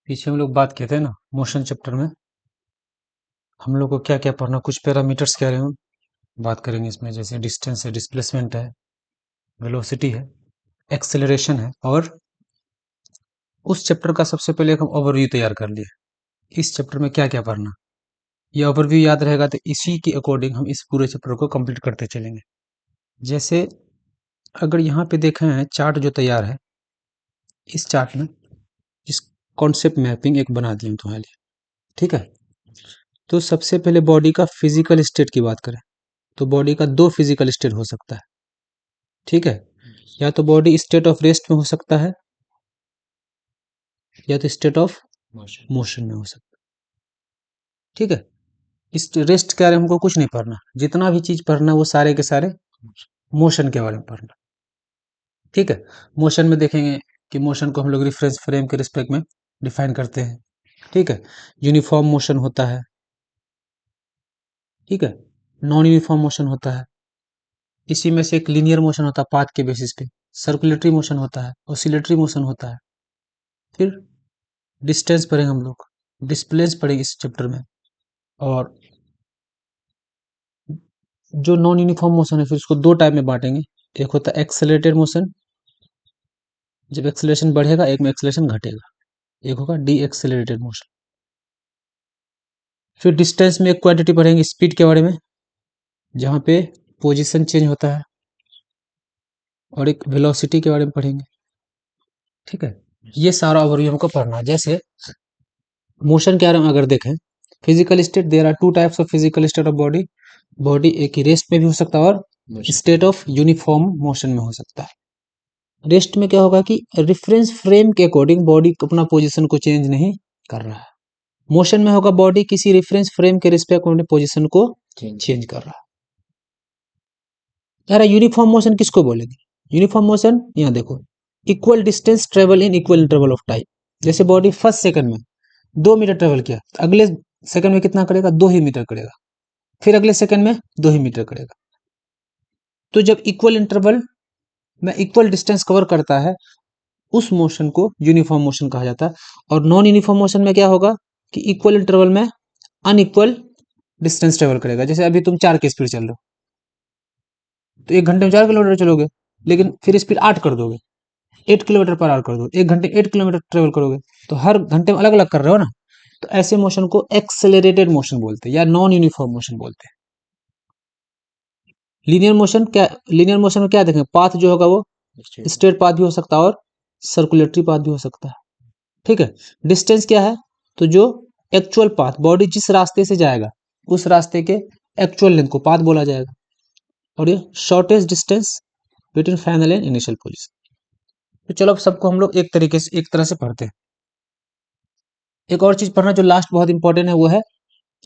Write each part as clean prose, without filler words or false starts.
पीछे हम लोग बात किए थे ना मोशन चैप्टर में हम लोग को क्या क्या पढ़ना, कुछ पैरामीटर्स क्या रहे हम बात करेंगे इसमें, जैसे डिस्टेंस है, डिस्प्लेसमेंट है, वेलोसिटी है, एक्सेलरेशन है। और उस चैप्टर का सबसे पहले एक हम ओवरव्यू तैयार कर लिए, इस चैप्टर में क्या क्या पढ़ना। ये ओवरव्यू याद रहेगा तो इसी के अकॉर्डिंग हम इस पूरे चैप्टर को कंप्लीट करते चलेंगे। जैसे अगर यहाँ पे देखें हैं चार्ट जो तैयार है, इस चार्ट में इस कॉन्सेप्ट मैपिंग एक बना दी हम तुम्हारे लिए, ठीक है। तो सबसे पहले बॉडी का फिजिकल स्टेट की बात करें तो बॉडी का दो फिजिकल स्टेट हो सकता है, ठीक है। या तो बॉडी स्टेट ऑफ रेस्ट में हो सकता है या तो स्टेट ऑफ मोशन में हो सकता है, ठीक है। इस रेस्ट के बारे में हमको कुछ नहीं पढ़ना, जितना भी चीज पढ़ना वो सारे के सारे मोशन के बारे में पढ़ना, ठीक है। मोशन में देखेंगे कि मोशन को हम लोग रेफरेंस फ्रेम के रिस्पेक्ट में डिफाइन करते हैं, ठीक है। यूनिफॉर्म मोशन होता है, ठीक है, नॉन यूनिफॉर्म मोशन होता है, इसी में से एक लीनियर मोशन होता है पाथ के बेसिस पे, सर्कुलेटरी मोशन होता है, ऑसिलेटरी मोशन होता है। फिर डिस्टेंस पढ़ेंगे हम लोग, डिस्प्लेस पढ़ेंगे इस चैप्टर में। और जो नॉन यूनिफॉर्म मोशन है फिर उसको दो टाइप में बांटेंगे, एक होता है एक्सेलरेटेड मोशन, जब एक्सेलरेशन बढ़ेगा, एक में एक्सेलरेशन घटेगा, एक होगा डी एक्सेलरेटेड मोशन। फिर डिस्टेंस में एक क्वांटिटी पढ़ेंगे स्पीड के बारे में, जहाँ पे पोजीशन चेंज होता है, और एक वेलोसिटी के बारे में पढ़ेंगे, ठीक है। ये सारा ओवरव्यू हमको पढ़ना है। जैसे मोशन के बारे में अगर देखें, physical state, there are two types of physical state of body. Body एक ही रेस्ट में भी हो सकता है और स्टेट ऑफ यूनिफॉर्म मोशन में हो सकता है। रेस्ट में क्या होगा कि रेफरेंस फ्रेम के अकॉर्डिंग बॉडी अपना पोजीशन को चेंज नहीं कर रहा है। मोशन में होगा बॉडी किसी रेफरेंस फ्रेम के रिस्पेक्ट में पोजीशन को चेंज कर रहा है। यार यूनिफॉर्म मोशन किसको बोलेंगे? यूनिफॉर्म मोशन यहाँ देखो, equal distance travel in equal interval of time. जैसे बॉडी फर्स्ट सेकंड में 2 मीटर ट्रेवल किया तो अगले सेकंड में कितना करेगा? 2 ही मीटर करेगा, फिर अगले सेकंड में 2 ही मीटर करेगा। तो जब इक्वल इंटरवल में इक्वल डिस्टेंस कवर करता है उस मोशन को यूनिफॉर्म मोशन कहा जाता है। और नॉन यूनिफॉर्म मोशन में क्या होगा कि इक्वल इंटरवल में अनइक्वल डिस्टेंस ट्रेवल करेगा। जैसे अभी तुम 4 की स्पीड चल रहे हो तो 1 घंटे में 4 किलोमीटर चलोगे, लेकिन फिर स्पीड 8 कर दोगे, 8 किलोमीटर पर आवर कर दो, 1 घंटे 8 किलोमीटर ट्रेवल करोगे, तो हर घंटे में अलग अलग कर रहे हो ना। तो ऐसे मोशन को एक्सेलरेटेड मोशन बोलते हैं या नॉन यूनिफॉर्म मोशन बोलते हैं। लीनियर मोशन क्या, लीनियर मोशन में क्या देखेंगे, पाथ जो होगा वो स्ट्रेट पाथ भी हो सकता है और सर्कुलेटरी पाथ भी हो सकता है, ठीक है। डिस्टेंस क्या है? तो जो एक्चुअल पाथ बॉडी जिस रास्ते से जाएगा उस रास्ते के एक्चुअल लेंथ को पाथ बोला जाएगा। और ये shortest distance between final and initial position. तो चलो अब सबको हम लोग एक तरीके से एक तरह से पढ़ते हैं। एक और चीज पढ़ना जो लास्ट बहुत इंपॉर्टेंट है वो है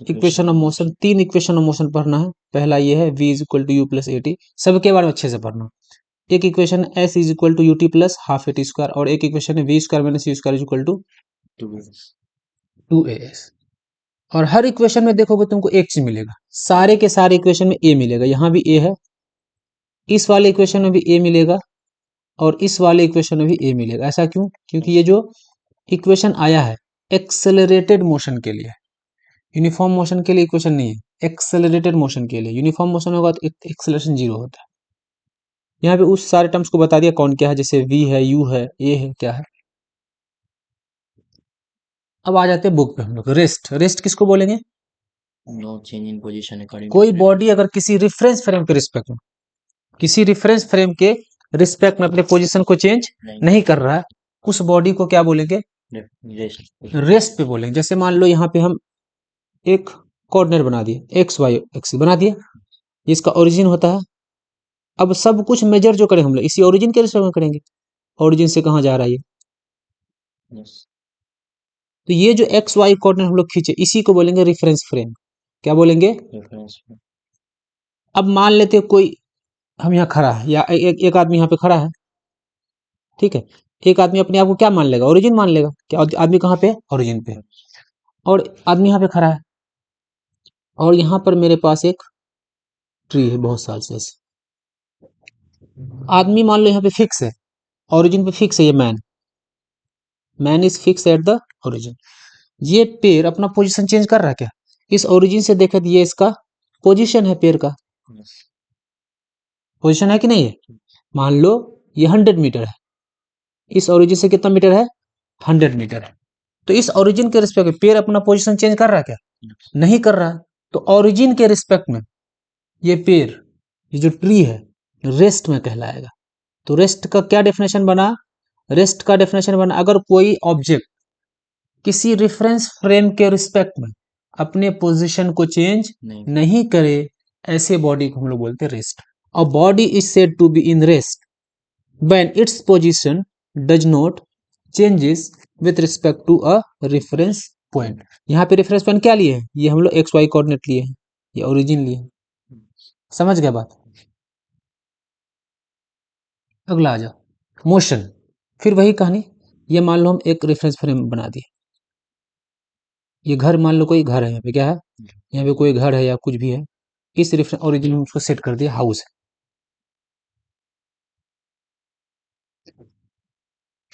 equation of motion. 3 equation of motion पढ़ना है। पहला ये है v is equal to u plus a t, सबके बारे में अच्छे से पढ़ना। एक equation s is equal to u t plus half a t square, और एक इक्वेशन है v square minus u square is equal to 2as। और हर इक्वेशन में देखोगे तुमको एक चीज मिलेगा, सारे के सारे इक्वेशन में a मिलेगा। यहाँ भी a है, इस वाले इक्वेशन में भी a मिलेगा, और इस वाले इक्वेशन में भी a मिलेगा। ऐसा क्यों? क्योंकि ये जो इक्वेशन आया है एक्सेलरेटेड मोशन के लिए, यूनिफॉर्म मोशन के लिए इक्वेशन नहीं है, एक्सेलरेटेड मोशन के लिए। यूनिफॉर्म मोशन होगा तो एक्सेलरेशन 0 होता है। यहाँ पे उस सारे टर्म्स को बता दिया कौन क्या है, जैसे v है, u है, a है, क्या है। अब आ जाते हैं बुक पे हम लोग। रेस्ट, रेस्ट किसको बोलेंगे? No change in position according कोई बॉडी अगर किसी रेफरेंस फ्रेम के रिस्पेक्ट में, किसी रेफरेंस फ्रेम के रिस्पेक्ट में अपने पोजीशन को चेंज नहीं कर रहा है, उस बॉडी को क्या बोलेंगे? रेस्ट पे बोलेंगे। जैसे मान लो यहाँ पे हम एक कोऑर्डिनेट बना दिए, एक्स वाई एक्सिस बना दिए, इसका ओरिजिन होता है। अब सब कुछ मेजर जो करें हम लोग इसी ओरिजिन के रिस्पेक्ट में करेंगे। ओरिजिन से कहाँ जा रहा है ये, तो ये जो एक्स वाई कोऑर्डिनेट हम लोग खींचे इसी को बोलेंगे रेफरेंस फ्रेम। क्या बोलेंगे? अब मान लेते हैं कोई हम यहाँ खड़ा है, या एक आदमी यहाँ पे खड़ा है, ठीक है। एक आदमी अपने आप को क्या मान लेगा? ओरिजिन मान लेगा। क्या आदमी कहाँ पे है? ओरिजिन पे। और आदमी यहाँ पे खड़ा है, और यहाँ पर मेरे पास एक ट्री है बहुत साल से ऐसे। आदमी मान लो यहाँ पे फिक्स है, ओरिजिन पे फिक्स है ये man, man is fix at the origin. ये पेड़ अपना पोजीशन चेंज कर रहा है क्या? इस ओरिजिन से देखे तो ये इसका पोजीशन है पेड़ का, Yes. पोजीशन है कि नहीं है? मान लो ये 100 मीटर है, इस ओरिजिन से कितना मीटर है? 100 मीटर है। तो इस ओरिजिन के रिस्पेक्ट में पेड़ अपना पोजीशन चेंज कर रहा है क्या? Yes. नहीं कर रहा है। तो ओरिजिन के रिस्पेक्ट में ये पेड़, ये जो ट्री है, रेस्ट में कहलाएगा। तो रेस्ट का क्या डेफिनेशन बना? रेस्ट का डेफिनेशन बना, अगर कोई ऑब्जेक्ट किसी रेफरेंस फ्रेम के रिस्पेक्ट में अपने पोजीशन को चेंज नहीं करे, ऐसे बॉडी को हम लोग बोलते हैं rest. A body is said to be in rest when its position does not changes with respect to a reference point. यहाँ पे रेफरेंस पॉइंट क्या लिए हैं? ये हम लोग एक्स वाई कोऑर्डिनेट लिए हैं, ये ओरिजिन लिए हैं। समझ गया बात? अगला आ जाओ, मोशन। फिर वही कहानी, ये मान लो हम एक रेफरेंस फ्रेम बना दिए। ये घर, मान लो कोई घर है, यहाँ पे क्या है? यहाँ पे कोई घर है या कुछ भी है, इस रेफरेंस ओरिजिन में उसको सेट कर दिया हाउस है।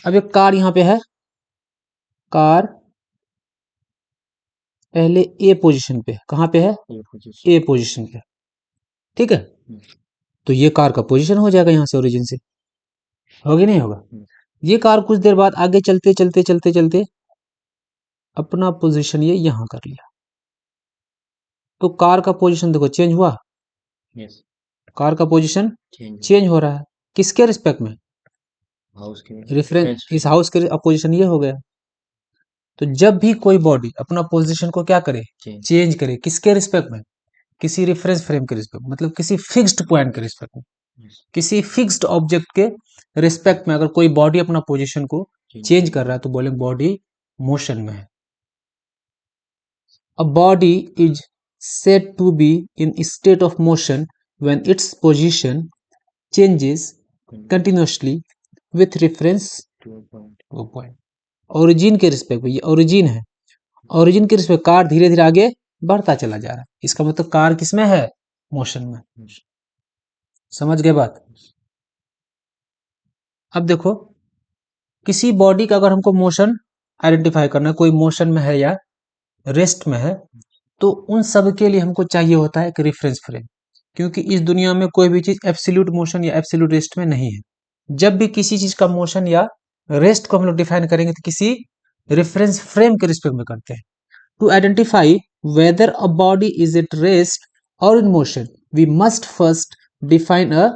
अब एक कार यहाँ पे है, कार पहले ए पोजीशन पे, कहाँ पे है? ए पोजीशन पे, ठीक है। तो ये कार का पोजीशन हो जाएगा यहाँ से ओरिजिन से, होगी नहीं होगा? ये कार कुछ देर बाद आगे चलते चलते चलते चलते अपना पोजीशन ये यहाँ कर लिया, तो कार का पोजीशन देखो चेंज हुआ। Yes. कार का पोजीशन Change. चेंज हो रहा है, किसके रिस्पेक्ट में? हाउस के रेफरेंस, इस हाउस के अपोजिशन ये हो गया। तो जब भी कोई बॉडी अपना पोजीशन को क्या करे? चेंज करे, किसके रिस्पेक्ट में? किसी रेफरेंस फ्रेम के रिस्पेक्ट, मतलब किसी फिक्स्ड पॉइंट के रिस्पेक्ट में, किसी फिक्स्ड ऑब्जेक्ट के रिस्पेक्ट में अगर कोई बॉडी अपना पोजीशन को चेंज कर रहा है तो बोले बॉडी मोशन में है। A body is said to be in state of motion when its position changes continuously with reference to a point। Origin के रिस्पेक्ट में, ये ओरिजिन है, ओरिजिन के रिस्पेक्ट कार धीरे धीरे आगे बढ़ता चला जा रहा है, इसका मतलब कार किसमें है? मोशन में। समझ गए बात? अब देखो, किसी बॉडी का अगर हमको मोशन आइडेंटिफाई करना है, कोई मोशन में है या रेस्ट में है, तो उन सब के लिए हमको चाहिए होता है एक रेफरेंस फ्रेम, क्योंकि इस दुनिया में कोई भी चीज एब्सोल्यूट मोशन या एब्सोल्यूट रेस्ट में नहीं है। जब भी किसी चीज का मोशन या रेस्ट को हम लोग डिफाइन करेंगे तो किसी रेफरेंस फ्रेम के रिस्पेक्ट में करते हैं। To identify whether a body is at rest और in motion we must first define a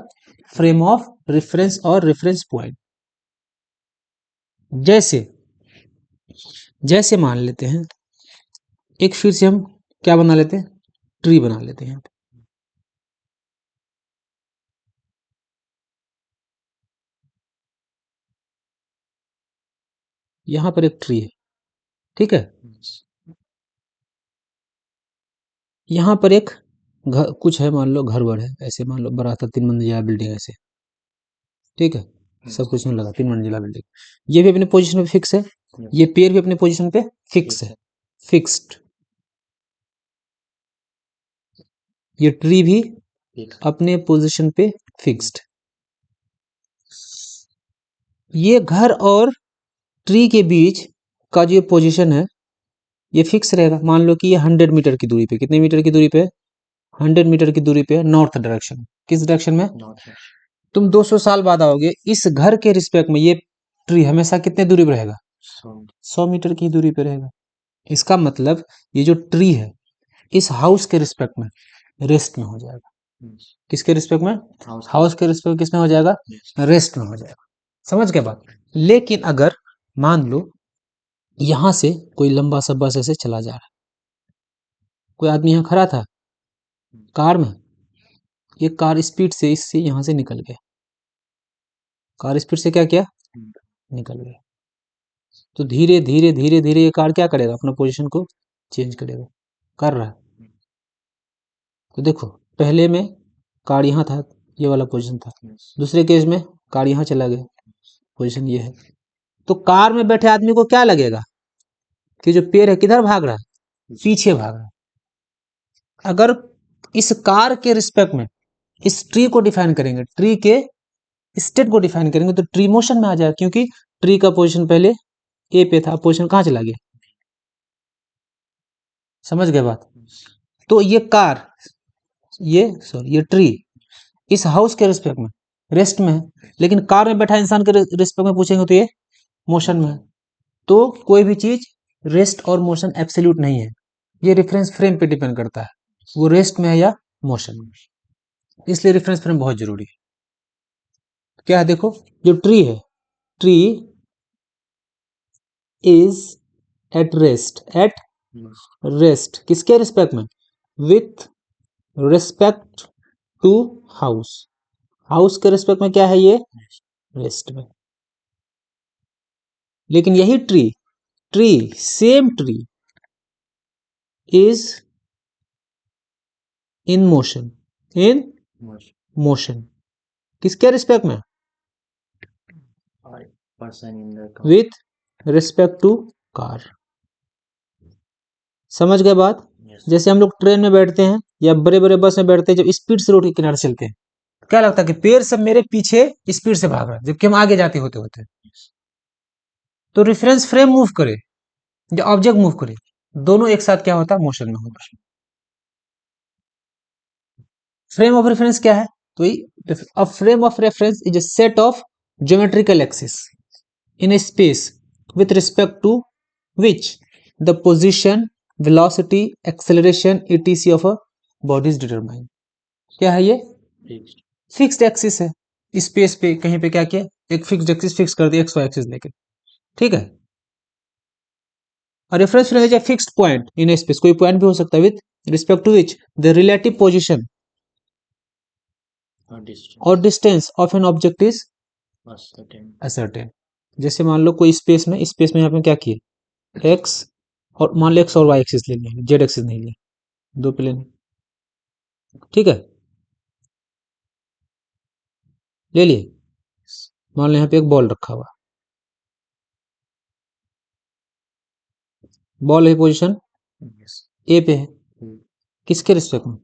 frame of reference और रेफरेंस पॉइंट। जैसे जैसे मान लेते हैं, एक फिर से हम क्या बना लेते हैं? ट्री बना लेते हैं। यहां पर एक ट्री है, ठीक है। यहाँ पर एक घर कुछ है, मान लो घर वर है, ऐसे मान लो बड़ा था 3 मंजिला बिल्डिंग ऐसे, ठीक है, सब कुछ नहीं लगा, 3 मंजिला बिल्डिंग। ये भी अपने पोजीशन पे फिक्स है, ये पेड़ भी अपने पोजीशन पे फिक्स है, फिक्स्ड। ये ट्री भी अपने पोजीशन पे फिक्स्ड। ये घर और ट्री के बीच का जो पोजीशन है ये फिक्स रहेगा। मान लो कि ये 100 मीटर की दूरी पे, कितने मीटर की दूरी पे? 100 मीटर की दूरी पे नॉर्थ डायरेक्शन। किस डायरेक्शन में? तुम 200 साल बाद आओगे, इस घर के रिस्पेक्ट में ये ट्री हमेशा कितने दूरी पे रहेगा? 100 मीटर की दूरी पे रहेगा। इसका मतलब ये जो ट्री है इस हाउस के रिस्पेक्ट में रेस्ट में हो जाएगा। किसके रिस्पेक्ट में? हाउस के रिस्पेक्ट किस में हो जाएगा? रेस्ट में हो जाएगा। समझ गए बात? लेकिन अगर मान लो यहां से कोई लंबा सा बस ऐसे चला जा रहा है, कोई आदमी यहाँ खड़ा था कार में, ये कार स्पीड से इससे यहां से निकल गया, कार स्पीड से क्या किया? निकल गया। तो धीरे धीरे धीरे धीरे ये कार क्या करेगा? अपना पोजीशन को चेंज करेगा, कर रहा है। तो देखो पहले में कार यहाँ था, ये वाला पोजीशन था, दूसरे केस में कार यहाँ चला गया, पोजीशन ये है। तो कार में बैठे आदमी को क्या लगेगा कि जो पेड़ है किधर भाग रहा है? पीछे भाग रहा है। अगर इस कार के रिस्पेक्ट में इस ट्री को डिफाइन करेंगे, ट्री के स्टेट को डिफाइन करेंगे, तो ट्री मोशन में आ जाएगा, क्योंकि ट्री का पोजीशन पहले ए पे था, पोजीशन कहाँ चला गया? समझ गए बात? तो ये कार, ये ट्री इस हाउस के रिस्पेक्ट में रेस्ट में है, लेकिन कार में बैठा इंसान के रिस्पेक्ट में पूछेंगे तो ये मोशन में है। तो कोई भी चीज रेस्ट और मोशन एब्सोल्यूट नहीं है, ये रेफरेंस फ्रेम पे डिपेंड करता है, वो रेस्ट में है या मोशन में। इसलिए रेफरेंस फ्रेम बहुत जरूरी है। क्या है देखो, जो ट्री है, ट्री इज एट रेस्ट किसके रिस्पेक्ट में? With respect to house, house के रिस्पेक्ट में क्या है ये? रेस्ट में। लेकिन यही tree same tree is in motion किसके रिस्पेक्ट में? person in the car. With respect to car. समझ गए बात? Yes. जैसे हम लोग ट्रेन में बैठते हैं या बड़े बड़े बस में बैठते हैं, जब स्पीड से रोड के किनारे चलते हैं, क्या लगता है कि पैर सब मेरे पीछे स्पीड से भाग रहा है, जबकि हम आगे जाते होते होते। तो रेफरेंस फ्रेम मूव करे या ऑब्जेक्ट मूव करे, दोनों एक साथ क्या होता है? मोशन में होता है। फ्रेम ऑफ रेफरेंस क्या है? तो अ frame of reference is a set of geometrical axis in a space with respect to which the position, velocity, acceleration etc of a body is determined। क्या है ये? Fixed. फिक्स्ड एक्सिस है। Space पे कहीं पे क्या किया, एक फिक्स्ड एक्सिस फिक्स कर दिया, एक्स वाई एक्सिस लेके, ठीक है। और reference frame is a fixed point in a space, कोई पॉइंट भी हो सकता है, with respect to which the relative position Or distance. और distance of an object is Ascertain. Ascertain. जैसे मान लो कोई स्पेस में यहाँ पे क्या किया, एक्स और मान लो एक्स और वाई एक्सिस ले लिया, जेड एक्सिस नहीं लिया, दो प्लेन, ठीक है, ले लिए। मान लो यहाँ पे एक बॉल रखा हुआ, बॉल है पोजीशन Yes. ए पे है, किसके रिस्पेक्ट में?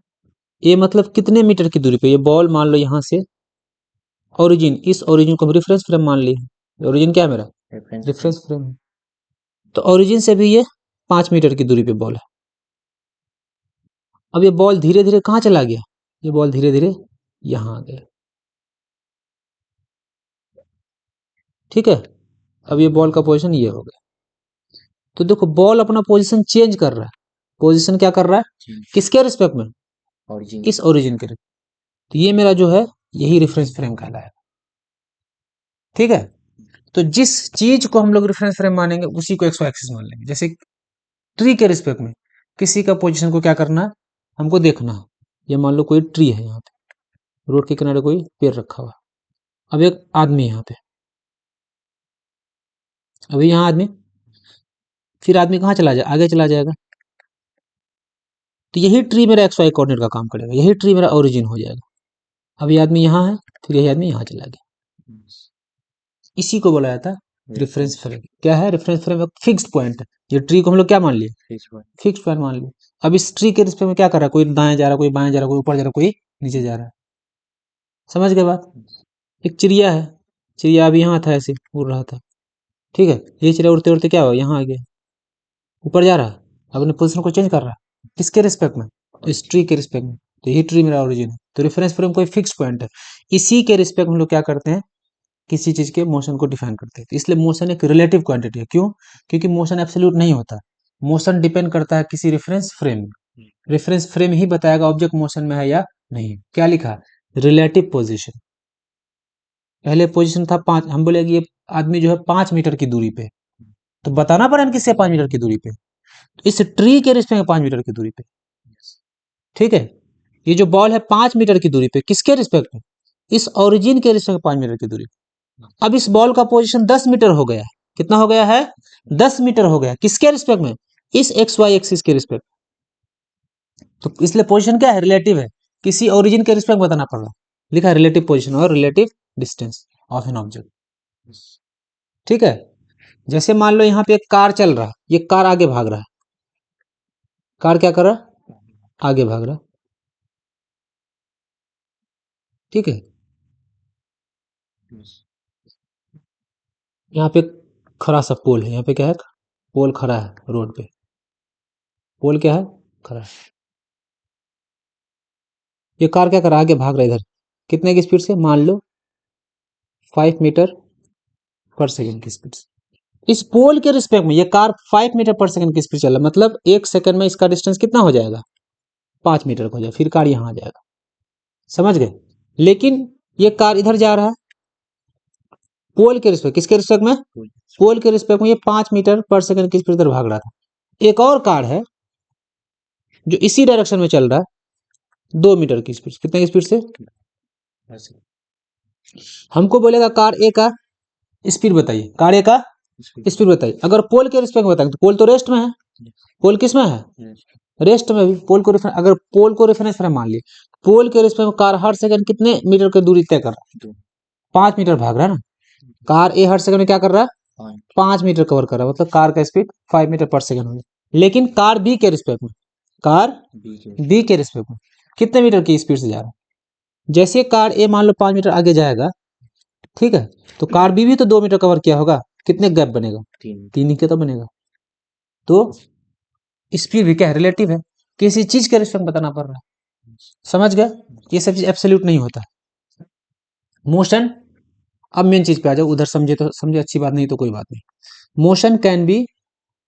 ए मतलब कितने मीटर की दूरी पे ये बॉल, मान लो यहाँ से ओरिजिन, इस ओरिजिन को हम रेफरेंस फ्रेम मान लिए। ओरिजिन क्या है मेरा? Reference. रेफरेंस फ्रेम है। तो ओरिजिन से भी ये 5 मीटर की दूरी पे बॉल है। अब ये बॉल धीरे धीरे कहाँ चला गया? ये बॉल धीरे धीरे यहाँ आ गया, ठीक है। अब ये बॉल का पोजीशन ये हो गया। तो देखो बॉल अपना पोजीशन चेंज कर रहा है, पोजीशन क्या कर रहा है? Change. किसके रिस्पेक्ट में? Origin. इस ओरिजिन के। तो ये मेरा जो है यही रेफरेंस फ्रेम कहलाएगा, ठीक है। तो जिस चीज को हम लोग रेफरेंस फ्रेम मानेंगे उसी को एक्स वाई एक्सिस मान लेंगे। जैसे ट्री के रिस्पेक्ट में किसी का पोजीशन को क्या करना है, हमको देखना है। ये मान लो कोई ट्री है, यहाँ पे रोड के किनारे कोई पेड़ रखा हुआ, अब एक आदमी यहाँ पे, अभी यहाँ आदमी, फिर आदमी कहाँ चला जाए, आगे चला जाएगा। तो यही ट्री मेरा एक्स वाई कोऑर्डिनेट का काम करेगा, यही ट्री मेरा ओरिजिन हो जाएगा। अब ये आदमी यहाँ है, फिर यही आदमी यहाँ चला गया, Yes. इसी को बोला जाता है रेफरेंस फ्रेम। क्या है? रेफरेंस फ्रेम एक फिक्स्ड पॉइंट है। ये ट्री को हम लोग क्या मान लिए? Fixed point. फिक्स्ड पॉइंट मान लिए। अब इस ट्री के रिस्पेक्ट में क्या कर रहा है, कोई दाएं जा रहा है, कोई बाएं जा रहा है, कोई ऊपर जा रहा है, कोई नीचे जा रहा है। समझ गए बात? एक चिड़िया है, चिड़िया अभी यहाँ था, ऐसे उड़ रहा था, ठीक है। ये चिड़िया उड़ते उड़ते क्या हुआ, यहाँ आ गया, ऊपर जा रहा है, अपने पोजिशन को चेंज कर रहा है, किसके रिस्पेक्ट में? इस ट्री के रिस्पेक्ट में। तो यही ट्री मेरा ओरिजिन है। तो रेफरेंस फ्रेम कोई फिक्स पॉइंट है, इसी के रिस्पेक्ट में हम लोग क्या करते हैं, किसी चीज के मोशन को डिफाइन करते हैं। तो इसलिए मोशन एक रिलेटिव क्वांटिटी है। क्यों? क्योंकि मोशन एब्सोल्यूट नहीं होता, मोशन डिपेंड करता है किसी रेफरेंस फ्रेम में। रेफरेंस फ्रेम ही बताएगा ऑब्जेक्ट मोशन में है या नहीं। क्या लिखा? Relative position. पहले पोजीशन था 5, हम बोले कि ये आदमी जो है 5 मीटर की दूरी पे, तो बताना पड़ेगा किससे 5 मीटर की दूरी पे, तो इस ट्री के रिस्पेक्ट में 5 मीटर की दूरी पे, ठीक है। ये जो बॉल है 5 मीटर की दूरी पे, किसके रिस्पेक्ट में? इस ओरिजिन के रिस्पेक्ट में 5 मीटर की दूरी पे। अब इस बॉल का पोजीशन 10 मीटर हो गया है। कितना हो गया है? 10 मीटर हो गया। किसके रिस्पेक्ट में? इस एक्स वाई एक्सिस के रिस्पेक्ट। तो इसलिए पोजीशन क्या है? रिलेटिव है, किसी ओरिजिन के रिस्पेक्ट बताना पड़ रहा है। लिखा है रिलेटिव पोजीशन और relative distance of an object, ठीक है। जैसे मान लो यहाँ पे एक कार चल रहा है, ये कार आगे भाग रहा है, कार क्या कर रहा है? आगे भाग रहा है, ठीक है। Yes. यहाँ पे खड़ा सा पोल है, यहाँ पे क्या है, पोल खड़ा है रोड पे, पोल क्या है, खड़ा है। ये कार क्या कर रहा है, आगे भाग रहा है इधर, कितने की स्पीड से, मान लो 5 मीटर पर सेकंड की स्पीड से। इस पोल के रिस्पेक्ट में ये कार 5 मीटर पर सेकंड की स्पीड चल रहा है, मतलब 1 सेकंड में इसका डिस्टेंस कितना हो जाएगा, 5 मीटर का हो जाएगा, फिर कार यहाँ आ जाएगा, समझ गए। लेकिन ये कार इधर जा रहा है, पोल के रिस्पेक्ट, किसके रिस्पेक्ट में, पोल के रिस्पेक्ट में ये 5 मीटर पर सेकंड की स्पीड इधर भाग रहा था। एक और कार है जो इसी डायरेक्शन में चल रहा है 2 मीटर की स्पीड, कितने की स्पीड से, हमको बोलेगा कार ए का स्पीड बताइए, कार ए का स्पीड बताइए। अगर पोल के रिस्पेक्ट में बताएंगे तो पोल तो रेस्ट में है, पोल किस में है, रेस्ट में भी। पोल को रेफरेंस, अगर पोल को रेफरेंस फ्रेम मान लिए, पोल के रिस्पेक्ट में कार हर सेकंड कितने मीटर की दूरी तय कर रहा है, 5 मीटर भाग रहा है ना। कार ए हर सेकंड में क्या कर रहा है, 5 मीटर कवर कर रहा है, मतलब कार का स्पीड 5 मीटर पर सेकंड होगा। लेकिन कार बी के रिस्पेक्ट में, कार बी के रिस्पेक्ट में कितने मीटर की स्पीड से जा रहा है। जैसे कार ए मान लो 5 मीटर आगे जाएगा, ठीक है, तो कार बी भी तो 2 मीटर कवर किया होगा, कितने गैप बनेगा, 3 ही के तो बनेगा। तो स्पीड भी क्या है, रिलेटिव है, किसी चीज के रिस्पेक्ट बताना पड़ रहा है, समझ गया। ये सब चीज एब्सोल्यूट नहीं होता। मोशन, अब मेन चीज पे आ जाओ, उधर समझे तो समझे, अच्छी बात, नहीं तो कोई बात नहीं। Motion can be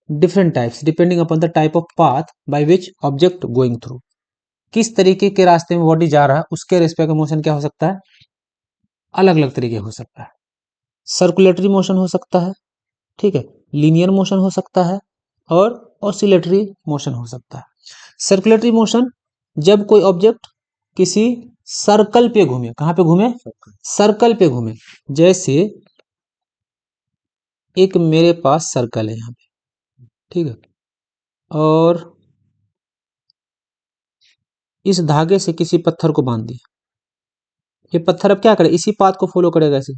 different types depending upon the type of path by which object going through. किस तरीके के रास्ते में बॉडी जा रहा है उसके रिस्पेक्ट में मोशन क्या हो सकता है, अलग अलग तरीके हो सकता है। सर्कुलेटरी मोशन हो सकता है, ठीक है, लीनियर मोशन हो सकता है, और ऑसिलेटरी मोशन हो सकता है। सर्कुलेटरी मोशन, जब कोई ऑब्जेक्ट किसी सर्कल पे घूमे, कहां पे घूमे, सर्कल पे घूमे। जैसे एक मेरे पास सर्कल है यहाँ पे, ठीक है, और इस धागे से किसी पत्थर को बांध दिया, ये पत्थर अब क्या करे, इसी पाथ को फॉलो करेगा, ऐसे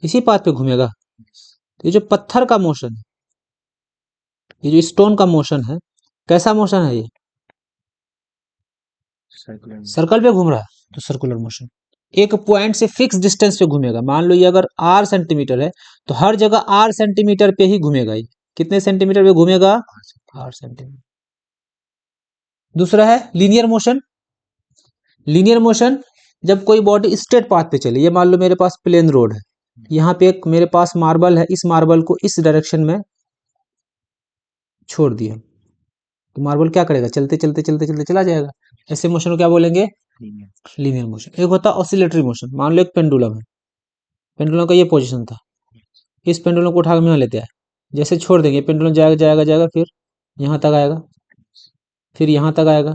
इसी पाथ पे घूमेगा। तो ये जो पत्थर का मोशन है, ये जो स्टोन का मोशन है, कैसा मोशन है, ये सर्कल पे घूम रहा है, तो सर्कुलर मोशन। एक पॉइंट से फिक्स डिस्टेंस पे घूमेगा, मान लो ये अगर r सेंटीमीटर है तो हर जगह r सेंटीमीटर पे ही घूमेगा। ये कितने सेंटीमीटर पे घूमेगा, r सेंटीमीटर। दूसरा है लीनियर मोशन। लीनियर मोशन, जब कोई बॉडी स्ट्रेट पाथ पे चले, ये मान लो मेरे पास प्लेन रोड है, यहाँ पे एक मेरे पास मार्बल है, इस मार्बल को इस डायरेक्शन में छोड़ दिया, तो मार्बल क्या करेगा, चलते चलते चलते चलते चला जाएगा। ऐसे मोशन को क्या बोलेंगे, लीनियर मोशन। एक होता है ऑसिलेटरी मोशन, मान लो एक पेंडुलम है, पेंडुलम का ये पोजीशन था, इस पेंडुलम को उठा के यहाँ लेते आए, जैसे छोड़ देंगे पेंडुलम जाएगा जाएगा जाएगा, फिर यहाँ तक आएगा, फिर यहाँ तक आएगा,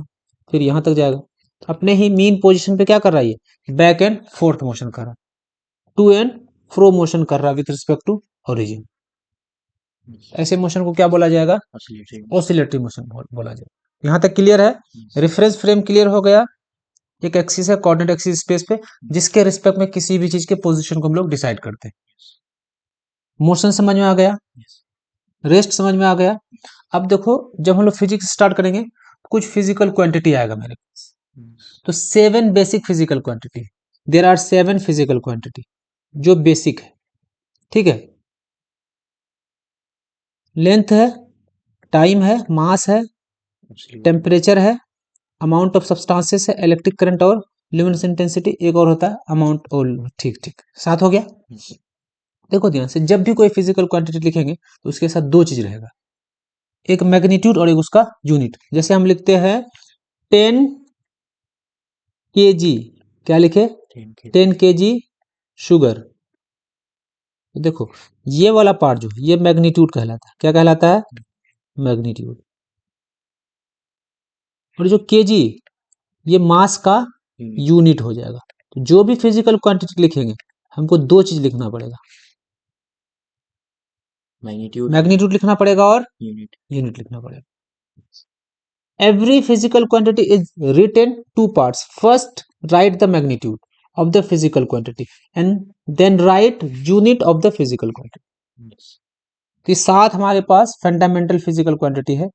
फिर यहाँ तक जाएगा। अपने ही मीन पोजीशन पे क्या कर रहा है, ये बैक एंड फोर्थ मोशन कर रहा है, टू एंड फ्रो मोशन कर रहा है विथ रिस्पेक्ट टू ओरिजिन। ऐसे मोशन को क्या बोला जाएगा, ऑसिलेटरी मोशन बोला जाएगा। यहाँ तक क्लियर है। रेफरेंस फ्रेम क्लियर हो गया, एक एक्सिस है कोऑर्डिनेट एक्सिस स्पेस पे, जिसके रिस्पेक्ट में किसी भी चीज के पोजीशन को हम लोग डिसाइड करते हैं। मोशन समझ में आ गया, रेस्ट समझ में आ गया। अब देखो जब हम लोग फिजिक्स स्टार्ट करेंगे कुछ फिजिकल क्वांटिटी आएगा मेरे पास, तो 7 basic physical quantity, there are 7 physical quantity जो बेसिक है, ठीक है। लेंथ है, टाइम है, मास है, टेम्परेचर है, अमाउंट ऑफ सब्सटेंसेस है, इलेक्ट्रिक करंट और ल्यूमिनस इंटेंसिटी, एक और होता है अमाउंट, और ठीक ठीक 7 हो गया। देखो ध्यान से, जब भी कोई फिजिकल क्वांटिटी लिखेंगे तो उसके साथ 2 चीज रहेगा, एक मैग्नीट्यूड और एक उसका यूनिट। जैसे हम लिखते हैं 10 kg, क्या लिखे, 10 kg शुगर। देखो ये वाला पार्ट जो ये मैग्नीट्यूड कहलाता है, क्या कहलाता है, मैग्नीट्यूड। और जो केजी ये मास का यूनिट हो जाएगा। तो जो भी फिजिकल क्वांटिटी लिखेंगे हमको 2 चीज लिखना पड़ेगा, मैग्नीट्यूड लिखना पड़ेगा और यूनिट लिखना पड़ेगा। Every physical quantity is written 2 parts, first write the magnitude of the physical quantity and then write unit of the physical quantity. तो 7 हमारे पास फंडामेंटल फिजिकल क्वांटिटी है।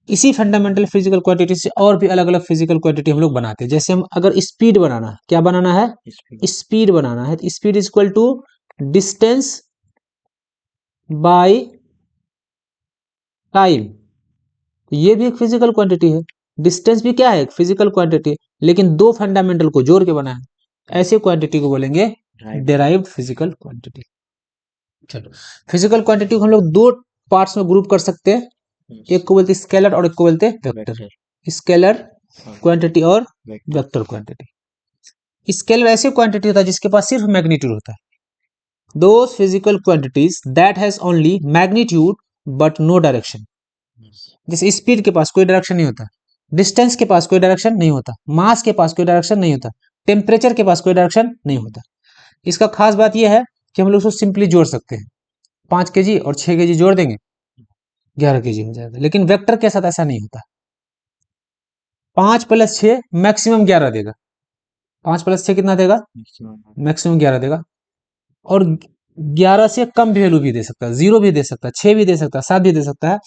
इसी फंडामेंटल फिजिकल क्वांटिटी से और भी अलग अलग फिजिकल क्वांटिटी हम लोग बनाते हैं। जैसे हम अगर स्पीड बनाना है, क्या बनाना है, स्पीड बनाना है, तो speed is equal to distance by time. ये भी एक फिजिकल क्वांटिटी है, डिस्टेंस भी क्या है, एक फिजिकल क्वांटिटी, लेकिन दो फंडामेंटल को जोड़ के बना है। ऐसे क्वांटिटी को बोलेंगे डेराइव्ड फिजिकल क्वांटिटी। चलो, फिजिकल क्वांटिटी को हम लोग दो पार्ट्स में ग्रुप कर सकते हैं, एक को बोलते हैं स्केलर और एक को बोलते हैं वेक्टर। स्केलर क्वांटिटी और वेक्टर क्वांटिटी। स्केलर ऐसे क्वांटिटी होता है जिसके पास सिर्फ मैग्नीट्यूड होता है। Those physical quantities that has only magnitude but no direction। जैसे स्पीड के पास कोई डायरेक्शन नहीं होता, डिस्टेंस के पास कोई डायरेक्शन नहीं होता, मास के पास कोई डायरेक्शन नहीं होता, टेम्परेचर के पास कोई डायरेक्शन नहीं होता। इसका खास बात यह है कि हम लोग उसको सिंपली जोड़ सकते हैं, 5 kg और 6 kg जोड़ देंगे 11 kg हो जाएगा। लेकिन वेक्टर के साथ ऐसा नहीं होता, 5 + 6 मैक्सिमम 11 देगा, 5 + 6 कितना देगा, मैक्सिमम 11 देगा। और 11 से कम वैल्यू भी दे सकता है, 0 भी दे सकता है, 6 भी दे सकता है, 7 भी दे सकता है,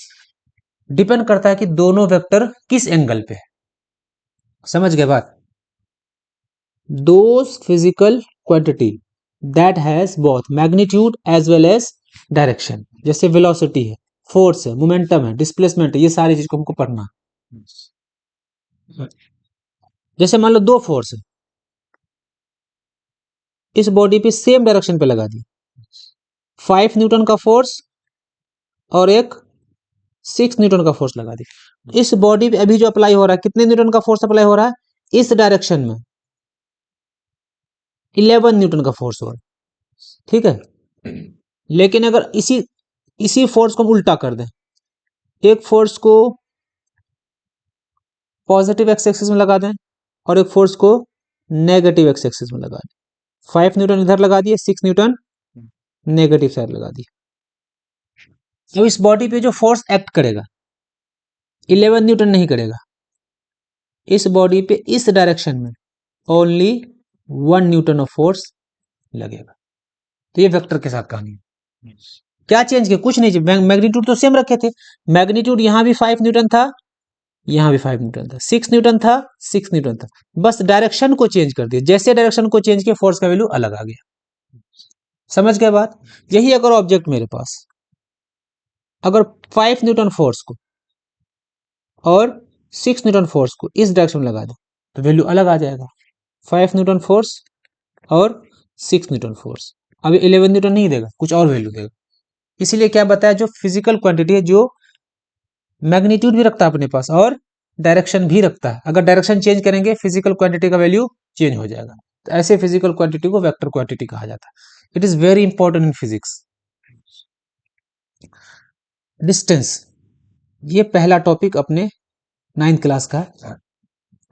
डिपेंड करता है कि दोनों वेक्टर किस एंगल पे है। समझ गए बात। Those physical quantity that has both magnitude as well as direction, जैसे वेलोसिटी है, फोर्स है, मोमेंटम है, डिस्प्लेसमेंट है, ये सारी चीज को हमको पढ़ना है। जैसे मान लो दो फोर्स है, इस बॉडी पे सेम डायरेक्शन पे लगा दी, 5 न्यूटन का फोर्स और एक 6 न्यूटन का फोर्स लगा दी। इस बॉडी पे अभी जो अप्लाई हो रहा है, कितने न्यूटन का फोर्स अप्लाई हो रहा है, इस डायरेक्शन में 11 न्यूटन का फोर्स हो रहा है, ठीक है। लेकिन अगर इसी फोर्स को हम उल्टा कर दें, एक फोर्स को पॉजिटिव एक्स एक्सिस में लगा दें और एक फोर्स को नेगेटिव एक्स एक्सिस में लगा दें, 5 न्यूटन इधर लगा दिए, 6 न्यूटन नेगेटिव साइड लगा दिए। तो इस बॉडी पे जो फोर्स एक्ट करेगा 11 न्यूटन नहीं करेगा, इस बॉडी पे इस डायरेक्शन में ओनली 1 न्यूटन ऑफ फोर्स लगेगा। तो ये वेक्टर के साथ कहानी है। क्या चेंज किया, कुछ नहीं, मैग्नीट्यूड तो सेम रखे थे, मैग्नीट्यूड यहां भी 5 न्यूटन था, यहां भी 5 न्यूटन था, 6 न्यूटन था, 6 न्यूटन था, बस डायरेक्शन को चेंज कर दिया। जैसे डायरेक्शन को चेंज किया फोर्स का वैल्यू अलग आ गया। समझ गए बात। यही अगर ऑब्जेक्ट मेरे पास अगर 5 न्यूटन फोर्स को और 6 न्यूटन फोर्स को इस डायरेक्शन में लगा दो तो वैल्यू अलग आ जाएगा, 5 न्यूटन फोर्स और 6 न्यूटन फोर्स। अभी 11 न्यूटन नहीं देगा, कुछ और वैल्यू देगा। इसीलिए क्या बताया, जो फिजिकल क्वांटिटी है जो मैग्नीट्यूड भी रखता है अपने पास और डायरेक्शन भी रखता है, अगर डायरेक्शन चेंज करेंगे फिजिकल क्वांटिटी का वैल्यू चेंज हो जाएगा। तो ऐसे फिजिकल क्वांटिटी को वेक्टर क्वांटिटी कहा जाता है। It is very important in physics. Distance, ये पहला टॉपिक अपने 9th क्लास का है।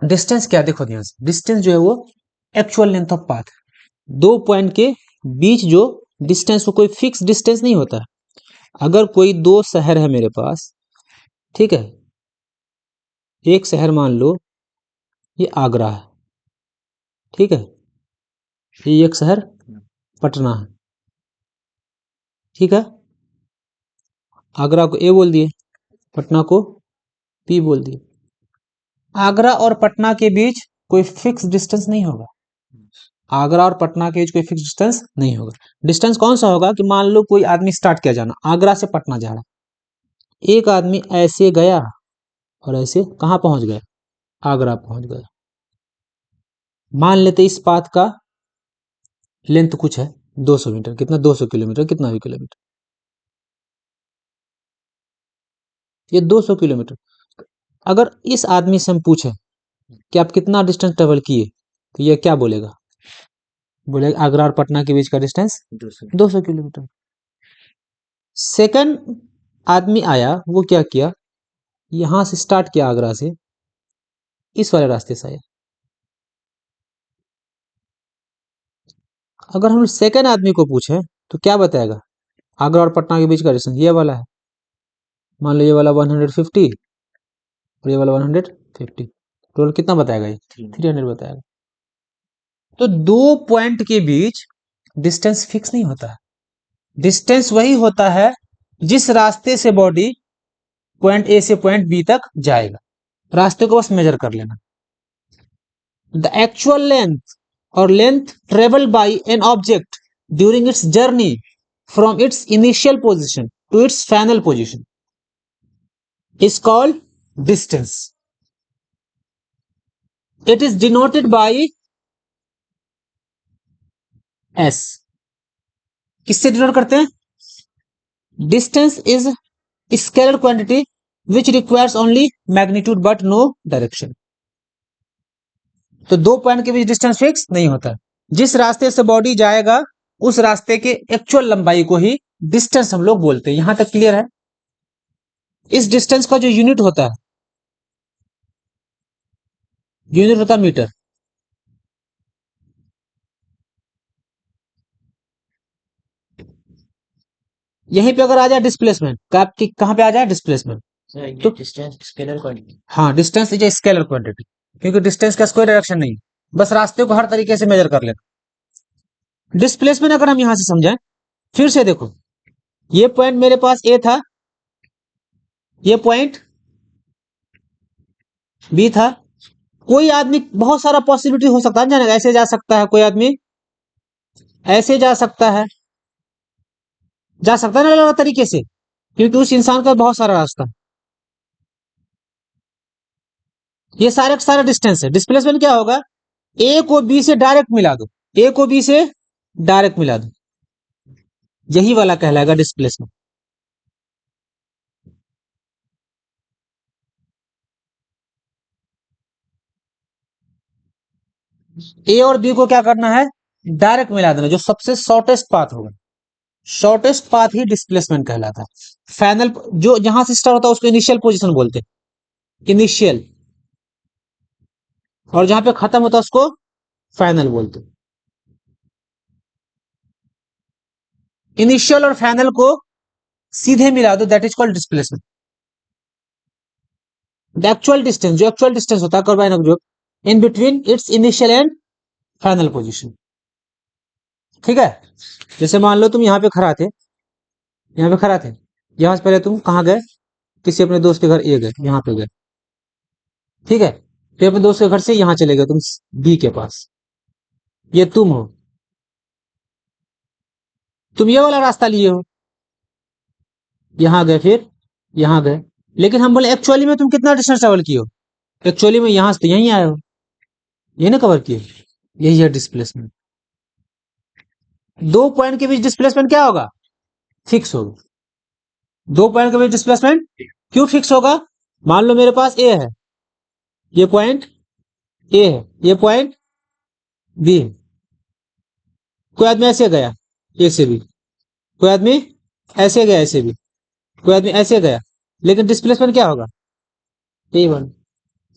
डिस्टेंस क्या, देखो ध्यान से, डिस्टेंस जो है वो एक्चुअल लेंथ ऑफ पाथ, दो पॉइंट के बीच जो डिस्टेंस, वो कोई फिक्स डिस्टेंस नहीं होता है। अगर कोई दो शहर है मेरे पास, ठीक है, एक शहर मान लो ये आगरा है, ठीक है, ये एक शहर पटना है, ठीक है, आगरा को ए बोल दिए, पटना को पी बोल दिए। आगरा और पटना के बीच कोई फिक्स डिस्टेंस नहीं होगा, आगरा और पटना के बीच कोई फिक्स डिस्टेंस नहीं होगा। डिस्टेंस कौन सा होगा कि मान लो कोई आदमी स्टार्ट किया जाना, आगरा से पटना जा रहा, एक आदमी ऐसे गया और ऐसे कहाँ पहुंच गया, आगरा पहुंच गया। मान लेते इस पाथ का लेंथ कुछ है 200 मीटर, कितना, 200 किलोमीटर, कितना भी किलोमीटर, ये 200 किलोमीटर। अगर इस आदमी से हम पूछें कि आप कितना डिस्टेंस ट्रेवल किए, तो ये क्या बोलेगा, बोलेगा आगरा और पटना के बीच का डिस्टेंस 200 किलोमीटर। सेकंड आदमी आया, वो क्या किया, यहां से स्टार्ट किया आगरा से, इस वाले रास्ते से आया। अगर हम सेकंड आदमी को पूछें तो क्या बताएगा, आगरा और पटना के बीच का डिस्टेंस ये वाला है, मान लो ये वाला 150 और ये वाला 150, टोटल कितना बताएगा, ये 300 बताएगा। तो दो पॉइंट के बीच डिस्टेंस फिक्स नहीं होता है, डिस्टेंस वही होता है जिस रास्ते से बॉडी पॉइंट ए से पॉइंट बी तक जाएगा, रास्ते को बस मेजर कर लेना। द एक्चुअल लेंथ और length travel by an object during its journey from its initial position to its final position is called distance. It is denoted by s. किससे डिनोट करते हैं? Distance is scalar quantity which requires only magnitude but no direction. तो दो point के बीच distance fix नहीं होता। जिस रास्ते से बॉडी जाएगा उस रास्ते के एक्चुअल लंबाई को ही डिस्टेंस हम लोग बोलते हैं। यहां तक क्लियर है? इस डिस्टेंस का जो यूनिट होता है मीटर। यहीं पे अगर आ जाए डिस्प्लेसमेंट, कहां पे आ जाए डिस्प्लेसमेंट? तो डिस्टेंस स्केलर क्वांटिटी। हाँ, distance is a scalar quantity, क्योंकि डिस्टेंस का कोई डायरेक्शन नहीं, बस रास्ते को हर तरीके से मेजर कर लेना। डिस्प्लेसमेंट अगर हम यहां से समझें, फिर से देखो, ये पॉइंट मेरे पास ए था, ये पॉइंट बी था। कोई आदमी, बहुत सारा पॉसिबिलिटी हो सकता है जाने, ऐसे जा सकता है कोई आदमी, ऐसे जा सकता है, जा सकता है ना अलग अलग तरीके से, क्योंकि उस इंसान का बहुत सारा रास्ता। ये सारे सारा डिस्टेंस है। डिस्प्लेसमेंट क्या होगा? ए को बी से डायरेक्ट मिला दो, ए को बी से डायरेक्ट मिला दो, यही वाला कहलाएगा डिस्प्लेसमेंट। ए और बी को क्या करना है? डायरेक्ट मिला देना, जो सबसे शॉर्टेस्ट पाथ होगा। शॉर्टेस्ट पाथ ही डिस्प्लेसमेंट कहलाता है। फाइनल जो जहां से स्टार्ट होता है उसको इनिशियल पोजीशन बोलते हैं, इनिशियल, और जहां पे खत्म होता है उसको फाइनल बोलते हैं। इनिशियल और फाइनल को सीधे मिला दो, that is called displacement. The actual distance, जो एक्चुअल डिस्टेंस होता है carbine group in between its initial and final position. ठीक है? जैसे मान लो तुम यहाँ पे खड़ा थे, यहाँ पे खड़ा थे, यहाँ से पहले तुम कहाँ गए? किसी अपने दोस्त के घर ए गए, यहाँ पे गए, ठीक है? फिर अपने दोस्त के घर से यहाँ चले गए तुम बी के पास, ये तुम हो, तुम ये वाला रास्ता लिए हो, यहाँ गए, फिर यहाँ गए, लेकिन हम बोले एक्चुअली में तुम कितना डिस्टेंस ट्रेवल किए हो? एक्चुअली में यहाँ से तो यहीं आए हो, ये ना कवर किए, यही है डिस्प्लेसमेंट। दो पॉइंट के बीच डिस्प्लेसमेंट क्या होगा? फिक्स होगा। दो पॉइंट के बीच डिस्प्लेसमेंट क्यों फिक्स होगा? मान लो मेरे पास ए है, ये पॉइंट ए है, ये पॉइंट बी है। कोई आदमी ऐसे गया ए से बी, कोई आदमी ऐसे गया ऐसे भी, कोई आदमी ऐसे गया, लेकिन डिस्प्लेसमेंट क्या होगा? A1।